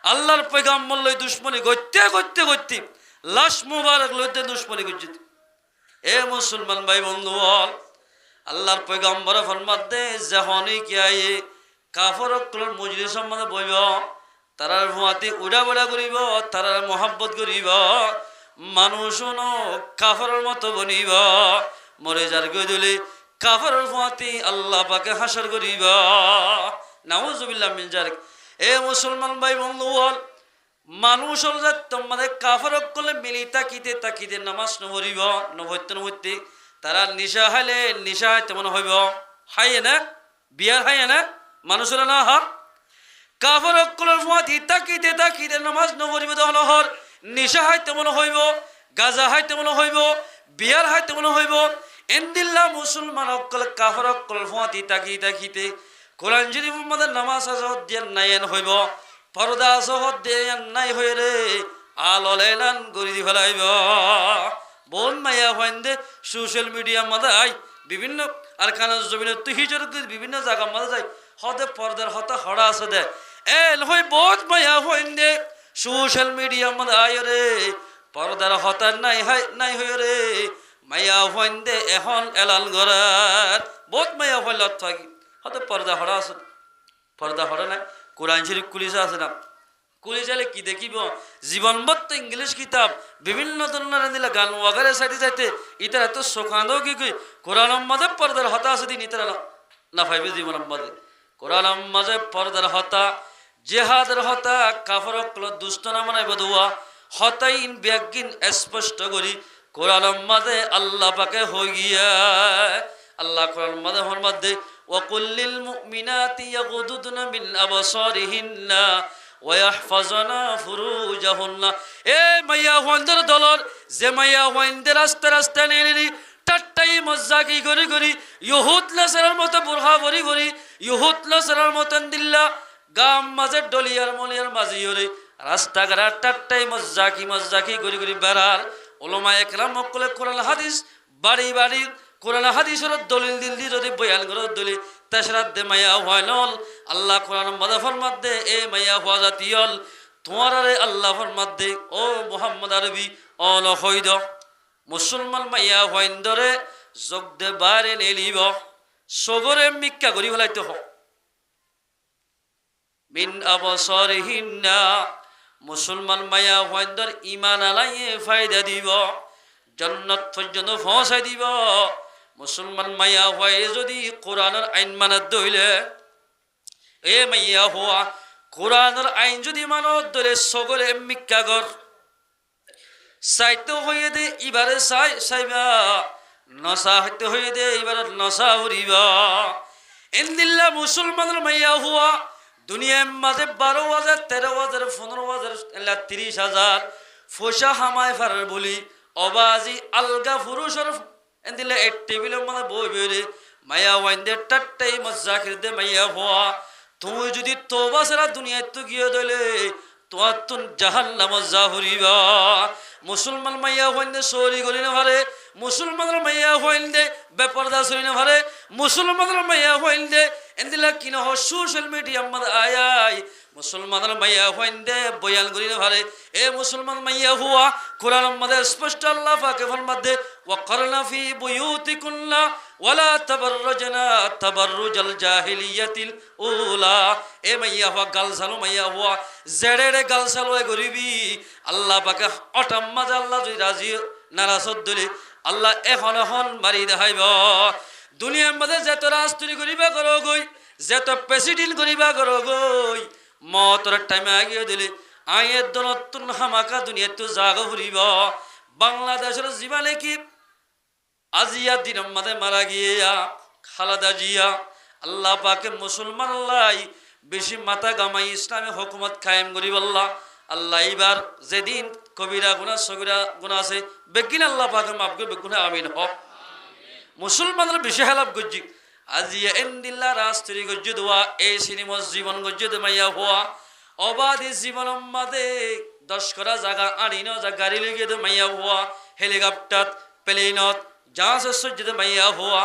আল্লাহর পয়গম্বর লই দুশমনি গইতে লাশ মোবারক লইতে দুশমনি গজ্জিত এ মুসলমান ভাই বন্ধু আল্লাহর পয়গম্বর ফরমাত দে যখনই কি আয়ে কাফরক কোলের মজলিস সম্মাদে বইব তারার ভুয়াতে উড়া বড়া করিব তারার মহাব্বত করিব মানুষ কাফরের মতো বনিব মরে যার গই দিলে কাফরের ভুয়াতে আল্লাহ পাকে হাসর করিব নাউজুবিল্লাহ মিন জালিক এ মুসলমান ভাই বন্ধু মানুষ হল তোমাদের কাফরক কোলে মিলি তাকিতে নামাজ নভরিব তারা নিশা হাইলে নিশা তেমন হইব হাইয়ে না বিয়ার হাইয়ে না মানুষের না হা কাফর অকলের ফুয়াতি তাকিতে নামাজ নভরিব দহল হর নিশা হাইতে মনে হইব গাজা হাইতে মনে হইব বিয়ার হাইতে মনে হইব এন্দিল্লা মুসলমান অকল কাফর অকলের ফুয়াতি তাকিতে কোরআন শরীফ মধ্যে নামাজ আজহদ দিয়ে নাইন হইব পর্দা আজহদ দিয়ে নাই হই রে আললেলান গরি দি ফেলাইব বোন মাইয়া হইন্দে সোশ্যাল মিডিয়া মধ্যে আই বিভিন্ন আরকানের জমিনে তুহিজর বিভিন্ন জায়গা মধ্যে যাই হদে পর্দার হতা হড়া আছে দে এল হই বহুত মাইয়া হইন্দে সোশ্যাল মিডিয়া মধ্যে আয় রে পর্দার হতা নাই হই রে মাইয়া হইন্দে এখন এলান গরার বহুত মাইয়া হইল থাকি হতে পর্দা হড়া আছে পর্দা হড়া নাই কোরআন শরীফ কুলিশা আছে না কুলিশালে কি দেখিব জীবনবত্ত ইংলিশ কিতাব বিভিন্ন ধরনের দিলে গান ওয়াগারে সাইডে যাইতে ইতার এত শোকানো কি কোরআন মাঝে পর্দার হতা আছে দিন ইতারা না পাইবে জীবন মাঝে কোরআন মাঝে পর্দার হতা জেহাদের হতা কাফর দুষ্ট না মানে বদুয়া হতাইন ব্যাগিন স্পষ্ট করি কোরআন মাঝে আল্লাহ পাকে হই গিয়া আল্লাহ কোরআন মাঝে হর মধ্যে ওয়াকুল লিল মুমিনাতি ইয়াগুদুদনা মিন আবসারিহিন্না ওয়াহফাজনা ফুরুজাহুন্না এ মাইয়া ওয়ান্দের দলর যে মাইয়া ওয়ান্দের রাস্তা নেলি টাট্টাই মজ্জাকি গরি ইহুদ নাসারার মতো বুরহা ভরি ইহুদ নাসারার মতন দিল্লা গাম মাঝে ডলিয়ার মলিয়ার মাঝি হরে রাস্তাঘাট টাট্টাই মজ্জাকি গরি বেড়ার ওলামা একরাম মক্কলে কোরআন হাদিস বাড়ি কোরআন হাদিসের দলিল দিল্লি যদি বয়ান করে দলিল তেসরাত দে মাইয়া হওয়াল আল্লাহ কোরআন মাদাফর মধ্যে এ মাইয়া হওয়া জাতীয়ল তোমার আরে আল্লাহর মধ্যে ও মোহাম্মদ আরবি অল হইদ মুসলমান মাইয়া হইন্দরে যোগ দে বারে নেলিব সগরে মিক্কা করি ফেলাইতে হোক মিন আবসারিহিন্না মুসলমান মাইয়া হইন্দর ইমান আলাইয়ে ফায়দা দিব জান্নাত পর্যন্ত পৌঁছাই দিব মুসলমান মাইয়া হয়ে যদি কোরআনের আইন মানাত দইলে এ মাইয়া হওয়া কোরআনের আইন যদি মানত ধরে সগরে মিক্কা কর সাইতে হয়ে দে এবারে সাইবা নসা হইতে হয়ে দে এবারে নসা হরিবা ইন্দিল্লা মুসলমানের মাইয়া হওয়া দুনিয়ার মাঝে 12,000 13,000 15,000 30,000 ফোসা হামায় ফারার বলি অবাজি আলগা পুরুষের এন্দিল্লা এক টেবিলের মানে বই বেরে মাইয়া ওয়াইন্দে টাট্টাই মজ্জা খেলতে মাইয়া হওয়া তুমি যদি তোবা সারা দুনিয়ায় তো গিয়ে দিলে তোমার তো জাহান্নাম যা হরিবা মুসলমান মাইয়া হইন্দে সরি করি না ভারে মুসলমানের মাইয়া হইন্দে বেপরদা সরি না ভারে মুসলমানের মাইয়া হইন্দে এন্দিলা কিনা হ সোশ্যাল মিডিয়া মধ্যে আয়াই মুসলমানের মাইয়া হইন্দে বয়ান করি না ভারে এ মুসলমান মাইয়া হুয়া কোরআন মধ্যে স্পষ্ট আল্লাহ পাকে ফরমাতে ওয়াকরনা ফি বুয়ুতিকুন্না ওয়ালা তাবাররুজনা তাবাররুজাল জাহিলিয়াতিল উলা এ মাইয়া হুয়া গালসালো মাইয়া হুয়া জেড়ে গালসালো এ গরিবি আল্লাহ পাকে অটাম মাঝে আল্লাহ যদি রাজি নারাজত দিলে আল্লাহ এখন মারি দেখাইব দুনিয়ার মধ্যে যত রাজনীতি করিবা করো গই যত প্রেসিডেন্ট করিবা করো গই মতর টাইমে আগিয়ে দিলে আয়ের দনতুন হামাকা দুনিয়ার তো জাগো ফুরিব বাংলাদেশের জীবনে কি আজিয়া দিনের মধ্যে মারা গিয়া খালাদা জিয়া আল্লাহ পাকে মুসলমান লাই বেশি মাথা গামাই ইসলামী হুকুমত কায়েম করিব আল্লাহ আল্লাহ এইবার যেদিন কবিরা গুনাহ সগীরা গুনাহ আছে বেগিন আল্লাহ পাকে মাফ করবে গুনাহ আমিন হক মুসলমানের বেশি হেলাপ গজ্জি আজিয়া এন্দিল্লা রাস্ত্রী গজ্জি দোয়া এই সিনেমার জীবন গজ্জি মাইয়া হওয়া অবাধি জীবন মাদে 10 করা জায়গা আনিন যা গাড়ি লেগে দে মাইয়া হওয়া হেলিকপ্টার প্লেনত জাহাজ সজ্জিত মাইয়া হওয়া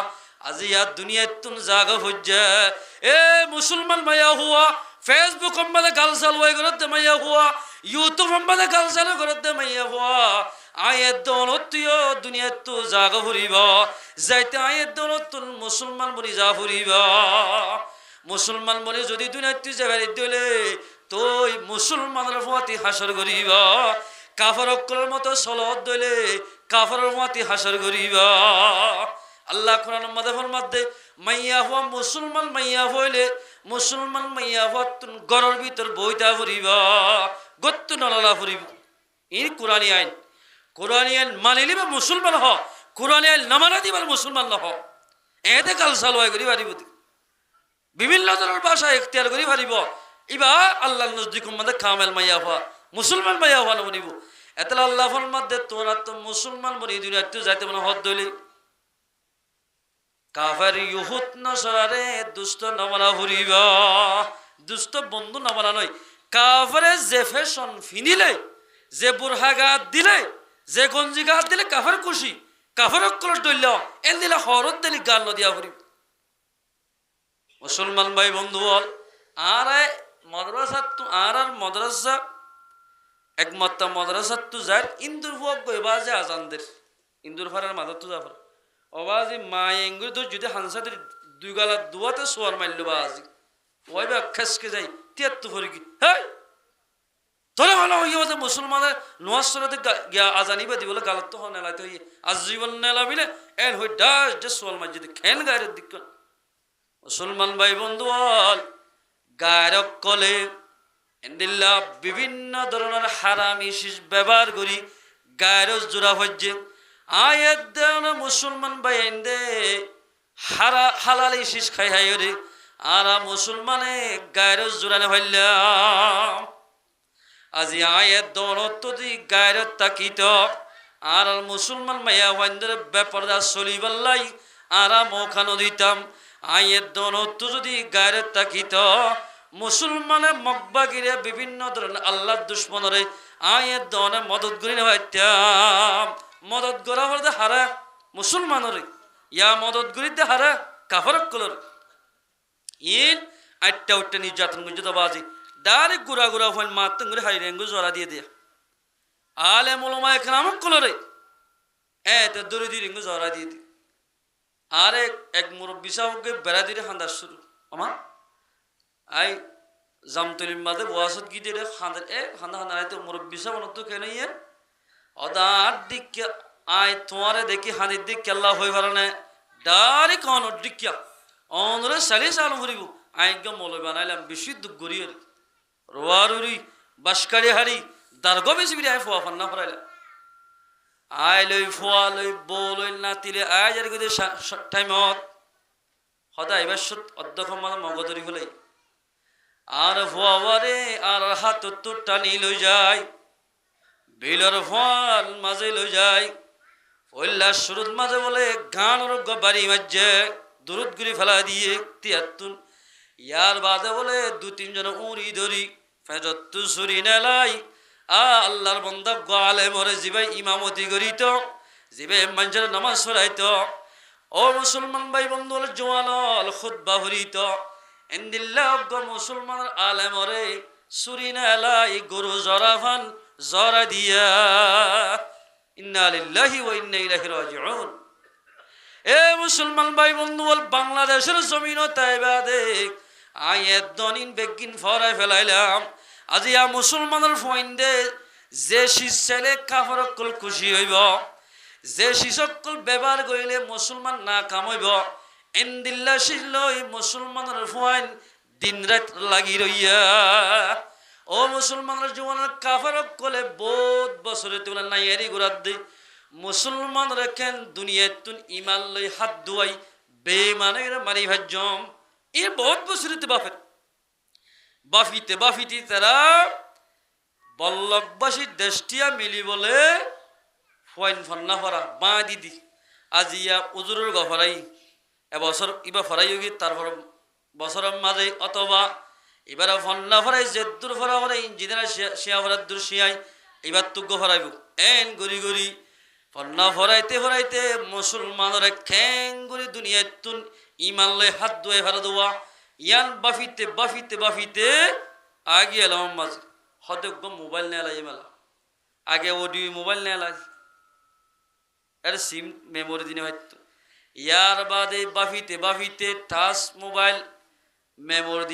আজিয়া দুনিয়ায় তুন জাগা হজ্জা এ মুসলমান মাইয়া হওয়া ফেসবুক সম্বাদে গাল চালুয়াই করতে মাইয়া হওয়া ইউটিউব সম্বাদে গাল চালু করতে মাইয়া হওয়া আয়ের দৌলতীয় দুনিয়ায় তো জাগা ফুরিব যাইতে আয়ের দৌলত মুসলমান বলি যা ফুরিব মুসলমান বলি যদি দুনিয়ায় তুই যাবাই দিলে তুই মুসলমানের প্রতি হাসর করিব কাফের অক্কলের মতো সলত দিলে কাফের প্রতি হাসর করিব আল্লাহ কোরআনের মধ্যে মাইয়া হওয়া মুসলমান মাইয়া হইলে মুসলমান মাইয়া হওয়া ঘরের ভিতর বইতা ফুরিব গত্তু নলা ফুরিব এই কোরআনী আইন মানিলি বা মুসলমান হ কোরআনী আইন নামানা দিবার মুসলমান নহ এতে কাল চালুয়াই করি পারিব বিভিন্ন ধরনের ভাষা এখতিয়ার করি পারিব ইবা আল্লাহ নজদিক মধ্যে কামেল মাইয়া হওয়া মুসলমান মাইয়া হওয়া বনিব এত আল্লাহর মধ্যে তোরা তো মুসলমান বনি দুনিয়ার তো যাইতে মানে হদ দইলে কাফের ইহুদ নসরারে দুষ্ট নামানা ফুরিব দুষ্ট বন্ধু নামানা নয় কাফেরে যে ফ্যাশন ফিনিলে যে বুরহা গাত দিলে যে গঞ্জি গাত দিলে কাফের খুশি কাফের কলস দইল এন দিলে হরত দিলি গাল নদিয়া ফুরিব মুসলমান ভাই বন্ধু বল আর মাদ্রাসা তো আর মাদ্রাসা একমাত্র মাদ্রাসা তো যার ইন্দুর হুয়াক বাজে আজানদের ইন্দুর ফারার মাদার তো যাফর অবাজি মায়েঙ্গুর তো যদি হানসাদের দুই গালা দুয়াতে সোয়ার মারল বা আজি ওই বা খেসকে যাই তিয়াত্তর ফরি কি হ্যাঁ তোরা ভালো হইয়া বলতে মুসলমানের নোয়াজ সরাতে গিয়া আজানিবা দিবলে গালত তো নেলাইতে হইয়ে আজীবন নেলাবিলে এন হই ডাস যে সোয়াল মার যদি খেন গায়ের দিক মুসলমান ভাই বন্ধু গায়রক কলে এন্দিল্লা বিভিন্ন ধরনের হারামি শিস ব্যবহার করি গায়ের জোড়া হজ্জে আয়ের দেওয়া মুসলমান ভাই এন্দে হালালি শিস খাই হাই রে আর মুসলমানে গায়ের জোড়ানে হইলাম আজি আয়ের দৌলত যদি গায়ের তাকিত আর মুসলমান মাইয়া ওয়াইন্দের ব্যাপারটা চলিবাল্লাই আর মৌখানো দিতাম আয়ের দৌলত যদি গায়ের তাকিত মুসলমানে মকবাগিরে বিভিন্ন ধরনের আল্লাহ দুশ্মনরে আয়ের দনে মদত করি হইতাম মদত করা হলে হারা মুসলমানরে ইয়া মদত করিতে হারা কাফারক কলর ইন আটটা উঠতে নির্যাতন গুঞ্জত বাজি ডাইরেক্ট গুড়া গুড়া ফাইন মাতন করে হাই রেঙ্গু জরা দিয়ে দিয়া আলে মোলমা এখানে আমার কলরে তো দড়ি দিয়ে রেঙ্গু জরা দিয়ে দি আরে এক মুরব্বী সাহকে বেড়া দিয়ে হান্দার শুরু আমার আই জামতলির মাঝে বয়াসত গিয়ে দিয়ে হাঁদার হান্দা হান্দা তো মুরব্বী সাহ তো কেন ইয়ে অদার দিক আয় তোমারে দেখি হাঁদির দিক কেল্লা হয়ে পারে না ডাইরেক্ট অনর দিকিয়া অনরে সালি চালু করিব আইজ্ঞ মলয় বানাইলাম বেশি দুঃখ গড়িয়ে রোয়ারুরি বাসকারি হারি দার্গ বেশি বিরে আয় ফোয়া ফান্না ফরাইলা আই লই ফোয়া লই বউ লই নাতিলে আয় যার গিয়ে টাইমত সদায় এবার অধ্যক্ষ মানে মগধরি হলে আর ফোয়ারে আর হাতত তো টানি লই যায় বিলর ফল মাঝে লই যায় পল্লা শুরুত মাঝে বলে গান বাড়ি মাঝে দূরত গুলি ফেলা দিয়ে তিয়াত্তুন ইয়ার বাদে বলে দু তিনজন উড়ি ধরি ফেজত্তু সুরি নেলাই আল্লাহর বন্দা গালে মরে জিবাই ইমামতি করিত জিবে মানুষের নামাজ পড়াইত ও মুসলমান ভাই বন্ধু হল জোয়ানল খুতবা হরিত এন্দিল্লাহ মুসলমানের আলে মরে সুরি নেলাই গরু জরাফান জরা দিয়া ইন্না লিল্লাহি ওয়া ইন্না ইলাইহি রাজিউন এ মুসলমান ভাই বন্ধু বল বাংলাদেশের জমিন তাইবা দেখ আয়ের দনিন বেগিন ফরাই ফেলাইলাম আজিয়া মুসলমানের ফইন্দে যে শিশলে কাফরকল খুশি হইব যে শিশকল ব্যবহার করিলে মুসলমান না কামাইব এন্দিল্লা শিলই মুসলমানের ফইন দিন রাত লাগি রইয়া ও মুসলমানের জীবনের কাফরকলে বহুত বছরে তোলা নাই এরি গোরাত দি মুসলমান রেখেন দুনিয়াতুন ইমান লই হাত দুয়াই বেমানের মারি ভাজ্যম এ বহুত বছরিতে বাফিতে তারা বল্লভবাসী দেশটিয়া মিলি বলে ফয়ন ফন্না ফরা বা দিদি আজিয়া উজুরের গফরাই এবছর ইবা ফরাই হোক তারপর বছরের মাঝে অথবা এবার ফন্না ফরাই জেদ্দুর ফরা ফরাই ইঞ্জিনিয়ার শিয়া ফরার দূর শিয়াই এবার তুগ্য ফরাইব এন গড়ি গড়ি ফন্না ফরাইতে মুসলমানের খ্যাং গড়ি দুনিয়াতুন ইমান লয় হাত দুয়ে ফেরা দেওয়া ইয়ান বাফিতে আগে এলাম মাঝে হতে মোবাইল নেয় লাগে মেলা আগে অডিও মোবাইল নেয় লাগে আরে সিম মেমোরি দিনে হয়তো ইয়ার বাদে বাফিতে টাচ মোবাইল মেমোরি